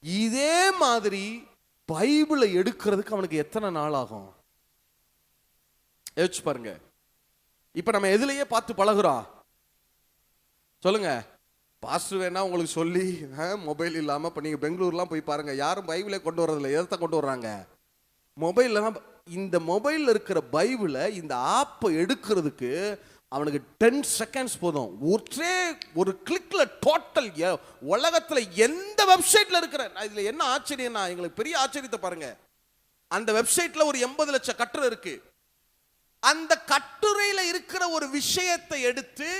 இதே மாதிரி பைபிளை எடுக்கிறதுக்கு அவனுக்கு எத்தனை நாள் ஆகும் யோசிச்சு பாருங்க. இப்ப நம்ம எதுலயே பார்த்து பழகுறோம் சொல்லுங்க? பாஸ்டர் வேணா உங்களுக்கு சொல்லி, மொபைல் இல்லாம இப்ப நீங்க பெங்களூர்லாம் போய் பாருங்க, யாரும் பைபிளே கொண்டு வர்றதில்லை. எதை கொண்டு வர்றாங்க? மொபைல்ல தான். இந்த மொபைல்ல இருக்கிற பைபிளை, இந்த ஆப்பை எடுக்கிறதுக்கு அவனுக்கு 10 செகண்ட்ஸ் போதும். ஒரு கிளிக்ல டோட்டல் உலகத்துல எந்த வெப்சைட்ல இருக்கிற, இதுல என்ன ஆச்சரியம்னா, எங்களுக்கு பெரிய ஆச்சரியத்தை பாருங்க. அந்த வெப்சைட்ல ஒரு 80 லட்சம் கட்டுரை இருக்கு. அந்த கட்டுரையில இருக்கிற ஒரு விஷயத்தை எடுத்து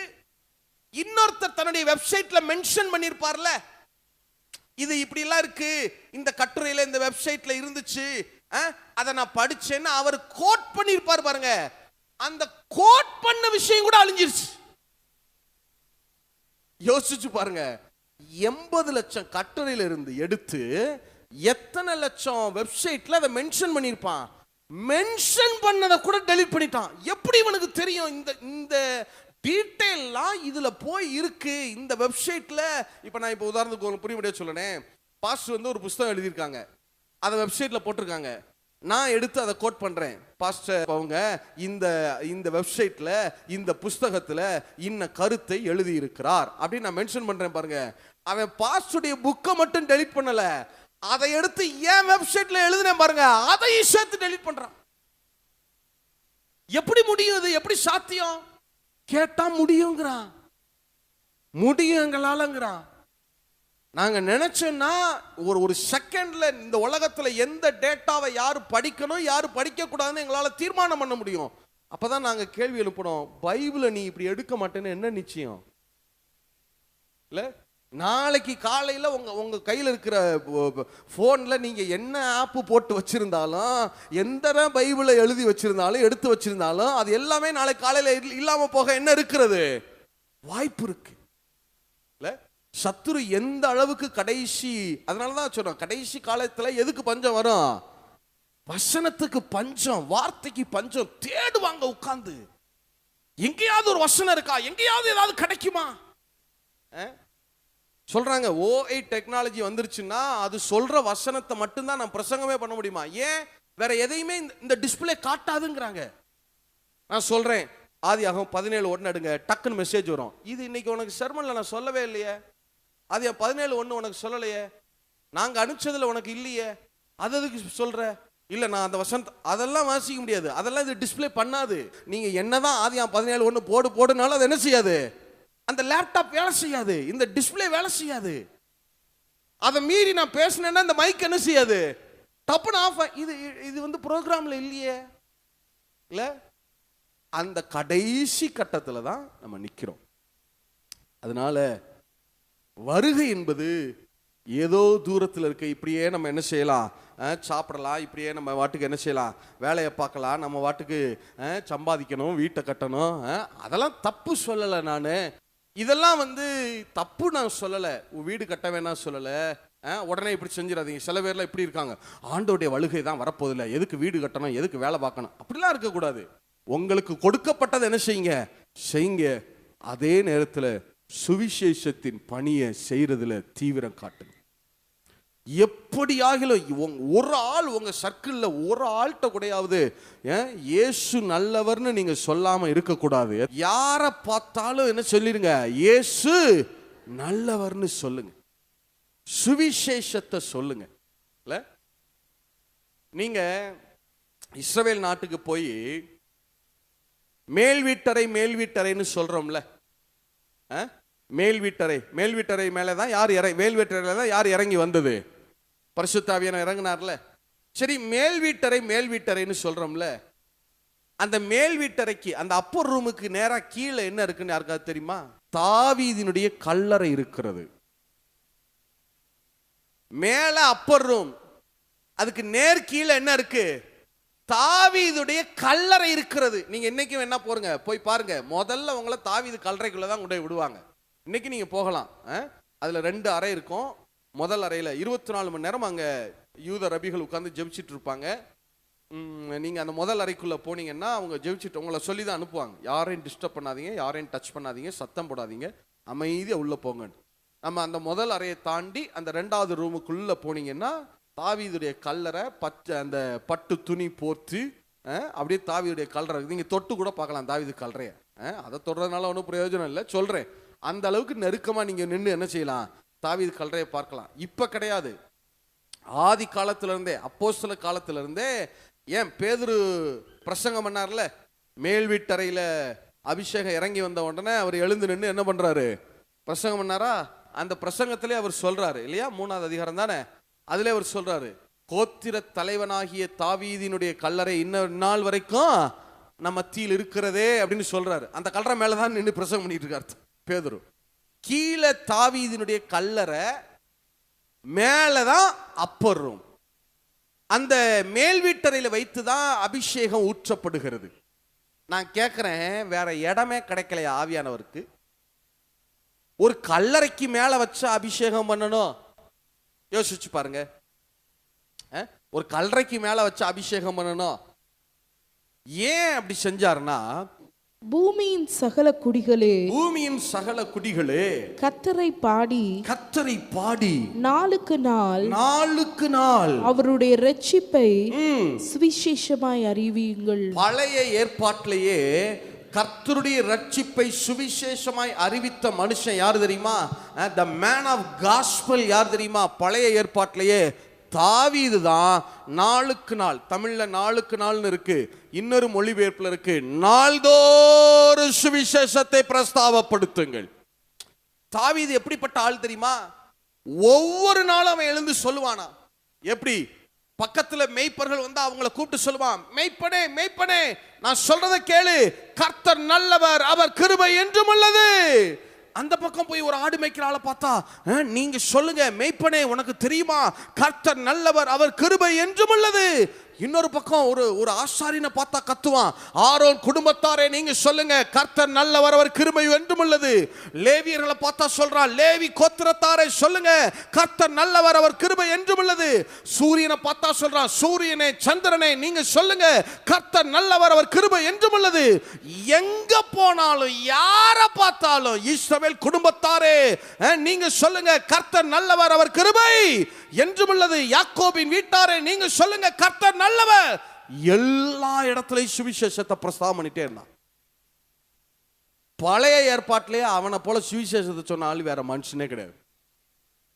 இன்னொருத்தர் தன்னுடைய வெப்சைட்ல மென்ஷன் பண்ணிருப்பார்ல, இது இப்படி எல்லாம் இருக்கு, இந்த கட்டுரையில இந்த வெப்சைட்ல இருந்துச்சு, அதை நான் படிச்சேன்னு அவர் கோட் பண்ணிருப்பார் பாருங்க. அந்த கோட் பண்ண விஷயம் கூட அழிஞ்சிருச்சு. யோசிச்சு பாருங்க, 80 லட்சம் கட்டுரையில இருந்து எடுத்து எத்தனை லட்சம் வெப்சைட்ல அதை மென்ஷன் பண்ணிருப்பான். மென்ஷன் பண்ணதை கூட டெலீட் பண்ணிட்டான். எப்படி இவனுக்கு தெரியும் இந்த டீடைல்லாம் இதுல போய் இருக்கு இந்த வெப்சைட்ல? இப்ப நான் இப்ப உதாரணத்துக்கு ஒரு புரிய முடியாது சொல்லனேன். பாஸ்டர் வந்து ஒரு புத்தகம் எழுதியிருக்காங்க, அதை வெப்சைட்ல போட்டிருக்காங்க. நான் எடுத்து அதை கோட் பண்றேன். பாஸ்டர் அவங்க இந்த வெப்சைட்ல இந்த புஸ்தகத்துல இன்ன கருத்தை எழுதி இருக்கிறார் அப்படின்னு நான் மென்ஷன் பண்றேன் பாருங்க. அவன் பாஸ்டருடைய புக்கை மட்டும் டெலீட் பண்ணல, அதை எடுத்து ஏன் வெப்சைட்ல எழுதுனேன் பாருங்க, அதையும் சேர்த்து டெலீட் பண்றான். எப்படி முடியும் இது? எப்படி சாத்தியம் கேட்டா முடியுங்கிறான். முடியும் எங்களாலங்கிறான். நாங்க நினைச்சோம்னா ஒரு செகண்ட்ல இந்த உலகத்துல எந்த டேட்டாவை யாரு படிக்கணும் யாரு படிக்க கூடாதுன்னு எங்களால தீர்மானம் பண்ண முடியும். அப்பதான் நாங்க கேள்வி எழுப்பணும், பைபிளை நீ இப்படி எடுக்க மாட்டேன்னு என்ன நிச்சயம்? இல்ல நாளைக்கு காலையில் உங்க கையில் இருக்கிற ஃபோனில் நீங்கள் என்ன ஆப்பு போட்டு வச்சிருந்தாலும், எந்த பைபிளை எழுதி வச்சிருந்தாலும், எடுத்து வச்சிருந்தாலும், அது எல்லாமே நாளைக்கு காலையில் இல்லாமல் போக என்ன இருக்கிறது? வாய்ப்பு இருக்கு. இல்லை, சத்துரு எந்த அளவுக்கு கடைசி, அதனால தான் சொல்றோம், கடைசி காலத்தில் எதுக்கு பஞ்சம் வரும்? வசனத்துக்கு பஞ்சம், வார்த்தைக்கு பஞ்சம். தேடுவாங்க உட்கார்ந்து, எங்கேயாவது ஒரு வசனம் இருக்கா, எங்கேயாவது ஏதாவது கிடைக்குமா? சொல்றாங்க ஓஐ டெக்னாலஜி வந்துருச்சுன்னா அது சொல்ற வசனத்தை மட்டும்தான் நான் பிரசங்கமே பண்ண முடியுமா? ஏன் வேற எதையுமே இந்த டிஸ்பிளே காட்டாதுங்கிறாங்க. நான் சொல்றேன், ஆதியாகமம் 17:1 எடுங்க, டக்குன்னு மெசேஜ் வரும். இது இன்னைக்கு உனக்கு சர்மன்ல நான் சொல்லவே இல்லையே, ஆதியாகமம் 17:1 உனக்கு சொல்லலையே, நாங்க அனுப்பிச்சதுல உனக்கு இல்லையே, அது எதுக்கு சொல்ற? இல்ல நான் அந்த வசனத்தை அதெல்லாம் வாசிக்க முடியாது, அதெல்லாம் இது டிஸ்பிளே பண்ணாது. நீங்க என்னதான் ஆதியாகமம் 17:1 போடுனாலும் அது என்ன செய்யாது? அந்த லேப்டாப் வேலை செய்யாது, இந்த டிஸ்பிளே வேலை செய்யாது. அதை மீறி நான் பேசினேன்னா இந்த மைக் என்ன செய்யாது? டப்புன்னு ஆஃப். இது வந்து ப்ரோக்ராம்ல இல்லையே. இல்ல, அந்த கடைசி கட்டத்துல தான் நம்ம நிக்கிறோம். அதனால வருகை என்பது ஏதோ தூரத்தில் இருக்க. இப்படியே நம்ம என்ன செய்யலாம்? சாப்பிடலாம், இப்படியே நம்ம வாட்டுக்கு என்ன செய்யலாம்? வேலையை பார்க்கலாம், நம்ம வாட்டுக்கு சம்பாதிக்கணும், வீட்டை கட்டணும், அதெல்லாம் தப்பு சொல்லலை. நான் இதெல்லாம் வந்து தப்பு நான் சொல்லலை, வீடு கட்ட வேணாம் சொல்லலை. உடனே இப்படி செஞ்சிடாதீங்க. சில பேர்லாம் இப்படி இருக்காங்க, ஆண்டோடைய வழுகை தான் வரப்போதில்லை, எதுக்கு வீடு கட்டணும், எதுக்கு வேலை பார்க்கணும், அப்படிலாம் இருக்கக்கூடாது. உங்களுக்கு கொடுக்கப்பட்டதை என்ன செய்யுங்க? செய்யுங்க. அதே நேரத்தில் சுவிசேஷத்தின் பணியை செய்யறதுல தீவிரம் காட்டுங்க. எப்படியாகிலும் ஒரு ஆள் உங்க சர்க்கிள்ல ஒரு ஆள்கிட்ட கூடயாவது இயேசு நல்லவர்னு நீங்க சொல்லாம இருக்கக்கூடாது. யாரை பார்த்தாலும் என்ன சொல்லிருங்க? இயேசு நல்லவர்னு சொல்லுங்க, சுவிசேஷத்தை சொல்லுங்க. இல்ல, நீங்க இஸ்ரவேல் நாட்டுக்கு போய் மேல் வீட்டறைன்னு சொல்றோம்ல, மேல் வீட்டறை மேலதான் யார் மேல் வீட்டறையில தான் யார் இறங்கி வந்தது? பரிசுத்த ஆவியானவர் இறங்கினார்ல. சரி, மேல் வீட்டறைன்னு சொல்றோம்ல, அந்த மேல் வீட்டறைக்கு, அந்த அப்பர் ரூமுக்கு நேரா கீழே என்ன இருக்குன்னு யாருக்காவது தெரியுமா? தாவீதினுடைய கல்லறை இருக்கிறது. மேல அப்பர் ரூம், அதுக்கு நேர் கீழே என்ன இருக்கு? தாவீதுடைய கல்லறை இருக்கிறது. நீங்க இன்னைக்கு என்ன போறங்க, போய் பாருங்க. முதல்ல உங்களை தாவீது கல்லறைக்குள்ளதான் கொண்டு போய் விடுவாங்க. இன்னைக்கு நீங்க போகலாம், அதுல 2 அறை இருக்கும். முதல் அறையில 24 மணி நேரம் அங்க யூத ரபிகள் உட்கார்ந்து ஜெபிச்சிட்டு இருப்பாங்க. நீங்க அந்த முதல் அறைக்குள்ள போனீங்கன்னா அவங்க ஜெபிச்சிட்டு உங்களை சொல்லி தான் அனுப்புவாங்க, யாரையும் டிஸ்டர்ப் பண்ணாதீங்க, யாரையும் டச் பண்ணாதீங்க, சத்தம் போடாதீங்க, அமைதியா உள்ள போங்க. நம்ம அந்த முதல் அறையை தாண்டி அந்த 2வது ரூமுக்குள்ள போனீங்கன்னா தாவீதுடைய கல்லறை, அந்த பட்டு துணி போர்த்து அப்படியே தாவீதுடைய கல்லறை. நீங்க தொட்டு கூட பார்க்கலாம் தாவீது கல்லறைய. அதை தொடுறதுனால ஒன்றும் பிரயோஜனம் இல்லை, சொல்றேன். அந்த அளவுக்கு நெருக்கமா நீங்க நின்று என்ன செய்யலாம்? தாவீது கல்லறையை பார்க்கலாம். இப்ப கிடையாது, ஆதி காலத்துல இருந்தே, அப்போஸ்தல காலத்துல இருந்தே. ஏன் பேதுரு பிரசங்கம் பண்ணார்ல, மேல் வீட்டறையில அபிஷேகம் இறங்கி வந்த உடனே அவர் எழுந்து நின்று என்ன பண்றாரு? பிரசங்கம் பண்ணாரா? அந்த பிரசங்கத்திலே அவர் சொல்றாரு இல்லையா, 3வது அதிகாரம் தானே, அதுல அவர் சொல்றாரு, கோத்திர தலைவனாகிய தாவீதினுடைய கல்லறை இந்நாள் வரைக்கும் நம்ம மத்தியில் இருக்கிறதே அப்படின்னு சொல்றாரு. அந்த கல்லறை மேலதான் நின்று பிரசங்கம் பண்ணிட்டு இருக்காரு பேதுரு. கீழே தாவீதினுடைய கல்லறை, மேலதான் அப்பர் ரூம். அந்த மேல் வீட்டறையில வைத்துதான் அபிஷேகம் ஊற்றப்படுகிறது. நான் கேட்கிறேன், வேற இடமே கிடைக்கலையா ஆவியானவருக்கு? ஒரு கல்லறைக்கு மேல வச்ச அபிஷேகம் பண்ணணும்? யோசிச்சு பாருங்க. ஒரு கல்லறைக்கு மேல வச்ச அபிஷேகம் பண்ணணும். ஏன் அப்படி செஞ்சாருன்னா, பூமியின் சகல குடிகளே கர்த்தரை பாடி நாளுக்கு நாள் அவருடைய இரட்சிப்பை சுவிசேஷமாய் அறிவியுங்கள். பழைய ஏற்பாட்டிலேயே கர்த்தருடைய இரட்சிப்பை சுவிசேஷமாய் அறிவித்த மனுஷன் யார் தெரியுமா? the man of gospel யார் தெரியுமா? பழைய ஏற்பாட்டிலேயே தாவீது தான். நாளுக்கு நாள், தமிழ்ல நாளுக்கு நாள்னு இருக்கு, இன்னொரு மொழிபெயர்ப்புல இருக்கு, நாள்தோறும் சுவிசேஷத்தை பிரஸ்தாவப்படுத்துங்கள். தாவீது எப்படிப்பட்ட ஆள் தெரியுமா? ஒவ்வொரு நாளும் அவன் எழுந்து சொல்லுவானா. எப்படி? பக்கத்துல மேய்ப்பர்கள் வந்து அவங்கள கூப்பிட்டு சொல்லுவான், மேய்ப்பனே நான் சொல்றதை கேளு, கர்த்தர் நல்லவர், அவர் கிருபை என்றும் உள்ளது. அந்த பக்கம் போய் ஒரு ஆடு மேய்க்கிற ஆளை பார்த்தா, நீங்க சொல்லுங்க மேய்ப்பனே உனக்கு தெரியுமா கர்த்தர் நல்லவர், அவர் கிருபை என்றும் உள்ளது. இன்னொரு பக்கம் ஒரு ஆசாரியனை பார்த்தா கத்துவான், ஆரோன் குடும்பத்தாரே நீங்க சொல்லுங்க கர்த்தர் நல்லவர், அவர் கிருபை என்றும் உள்ளது. லேவியர்களை பார்த்தா சொல்றான், லேவி கோத்திரத்தாரே சொல்லுங்க கர்த்தர் நல்லவர், அவர் கிருபை என்றும் உள்ளது. சூரியனை பார்த்தா சொல்றான், சூரியனே சந்திரனே நீங்க சொல்லுங்க கர்த்தர் நல்லவர், அவர் கிருபை என்றும் உள்ளது. எங்க போனாலும் யார பார்த்தாலும் இஸ்ரவேல் குடும்பத்தாரே நீங்க சொல்லுங்க கர்த்தர் நல்லவர், அவர் கிருபை என்றும் உள்ளது. யாக்கோபின் வீட்டாரே நீங்க சொல்லுங்க கர்த்தர் நல்லவர். எல்லா இடத்துலயும் சுவிசேஷத்தை பிரஸ்தாபம் பண்ணிட்டே இருந்தான். பழைய ஏற்பாட்டிலேயே அவனை போல சுவிசேஷத்தை சொன்னாலும் வேற மனுஷனே கிடையாது.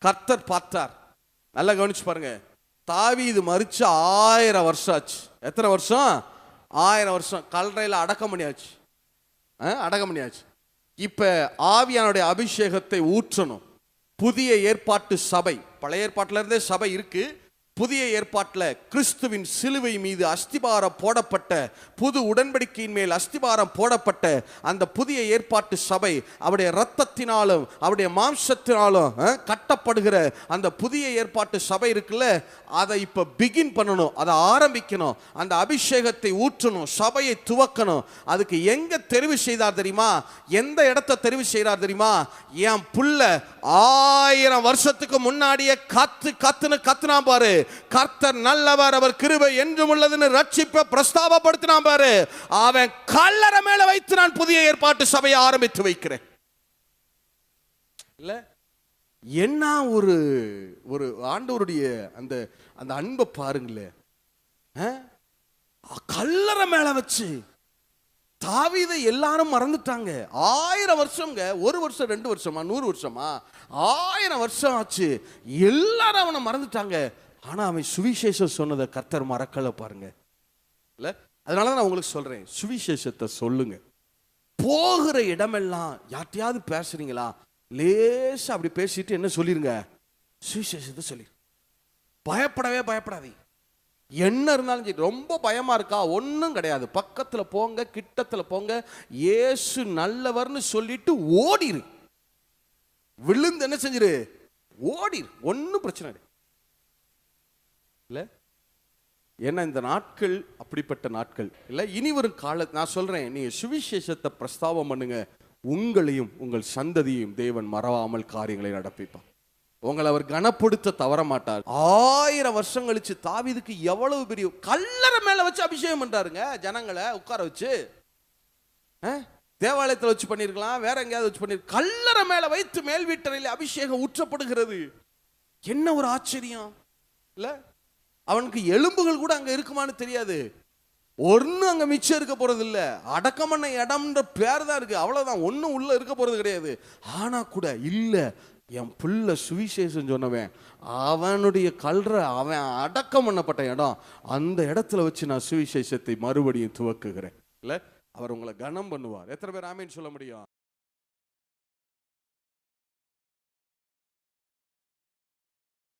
கர்த்தர் பார்த்தார். நல்லா கவனிச்சு பாருங்க, தாவீது மரிச்சு 1000 வருஷம் ஆச்சு. எத்தனை வருஷம்? 1000 வருஷம். கல்லறையில் அடக்கம் பண்ணியாச்சு, அடக்கம் பண்ணியாச்சு. இப்ப ஆவியானுடைய அபிஷேகத்தை ஊற்றணும். புதிய ஏற்பாட்டு சபை, பழைய ஏற்பாட்டில இருந்தே சபை இருக்கு. புதிய ஏற்பாட்டில் கிறிஸ்துவின் சிலுவை மீது அஸ்திபாரம் போடப்பட்ட, புது உடன்படிக்கையின் மேல் அஸ்திபாரம் போடப்பட்ட அந்த புதிய ஏற்பாட்டு சபை அவருடைய இரத்தத்தினாலும் அவருடைய மாம்சத்தினாலும் கட்டப்படுகிற அந்த புதிய ஏற்பாட்டு சபை இருக்குல்ல, அதை இப்ப பிகின் பண்ணணும், அதை ஆரம்பிக்கணும், அந்த அபிஷேகத்தை ஊற்றணும், சபையை துவக்கணும். அதுக்கு எங்க தெரிவு செய்தார் தெரியுமா? எந்த இடத்தை தெரிவு செய்தார் தெரியுமா? என் புள்ள 1000 வருஷத்துக்கு முன்னாடியே கத்துனா பாரு, கர்த்தர் நல்லவர், அவர் கிருபை என்றும் உள்ளதுன்னு ரட்சிப்பை பிரஸ்தாபப்படுத்தினான் பாரு. அவன் கல்லறை மேல வைத்து நான் புதிய ஏற்பாட்டு சபையை ஆரம்பித்து வைக்கிறேன். இல்ல என்ன ஒரு ஆண்டவருடைய அந்த அந்த அன்பை பாருங்களேன். கல்லறை மேல வச்சு தாவீதை எல்லாரும் மறந்துட்டாங்க. 1000 வருஷம்ங்க. 1 வருஷம் 2 வருஷமா 100 வருஷமா 1000 வருஷம் ஆச்சு. எல்லாரும் அவனை மறந்துட்டாங்க. ஆனா அவன் சுவிசேஷம் சொன்னதை கர்த்தர் மறக்கல பாருங்க. இல்ல அதனால நான் உங்களுக்கு சொல்றேன், சுவிசேஷத்தை சொல்லுங்க. போகிற இடமெல்லாம் யார்ட்டையாவது பேசுறீங்களா, லேசா அப்படி பேசிட்டு என்ன சொல்லிருங்க, சுவிசேஷத்தை சொல்லி. பயப்படவே பயப்படாதீங்க. என்ன இருந்தாலும் சரி, ரொம்ப பயமா இருக்கா, ஒன்றும் கிடையாது. பக்கத்துல போங்க, கிட்டத்துல போங்க, இயேசு நல்லவர்னு சொல்லிட்டு ஓடிரு. விழுந்து என்ன செஞ்சிரு, ஓடிரு. ஒன்றும் பிரச்சனை இல்லை. ஏன்னா இந்த நாட்கள் அப்படிப்பட்ட நாட்கள் இல்லை. இனி வரும் கால நான் சொல்றேன், நீங்க சுவிசேஷத்தை பிரஸ்தாபம் பண்ணுங்க, உங்களையும் உங்கள் சந்ததியையும் தேவன் மறவாமல் காரியங்களை நடப்பிப்பான். உங்களை அவர் கனப்படுத்த தவற மாட்டார். 1000 வருஷம் கழிச்சு தாவீதுக்கு எவ்வளவு பெரிய கல்லறை மேல வச்சு அபிஷேகம் பண்றாருங்க. ஜனங்களை உட்கார வச்சு, தேவாலயத்தில் வச்சு பண்ணிருக்கலாம், வேற எங்கேயாவது வச்சு பண்ணிரு, கல்லறை மேல வைத்து மேல் வீட்டறையில் அபிஷேகம் ஊற்றப்படுகிறது. என்ன ஒரு ஆச்சரியம் இல்ல. அவனுக்கு எலும்புகள் கூட அங்க இருக்குமான்னு தெரியாது. ஒன்னும் அங்க மிச்சம் இருக்க போறது இல்ல. அடக்கம் பண்ண இடம்ன்ற பேர் தான் இருக்கு, அவ்வளவுதான். ஒன்னும் உள்ள இருக்க போறது கிடையாது. ஆனா கூட இல்ல, என் புள்ள சுவிசேஷம் சொன்னவன், அவனுடைய அவன் அடக்கம் பண்ணப்பட்ட இடம், அந்த இடத்துல வச்சு நான் சுவிசேஷத்தை மறுபடியும் துவக்குகிறேன். இல்ல அவர் உங்களை கனம் பண்ணுவார். எத்தனை பேர் ஆமீன் சொல்ல முடியும்?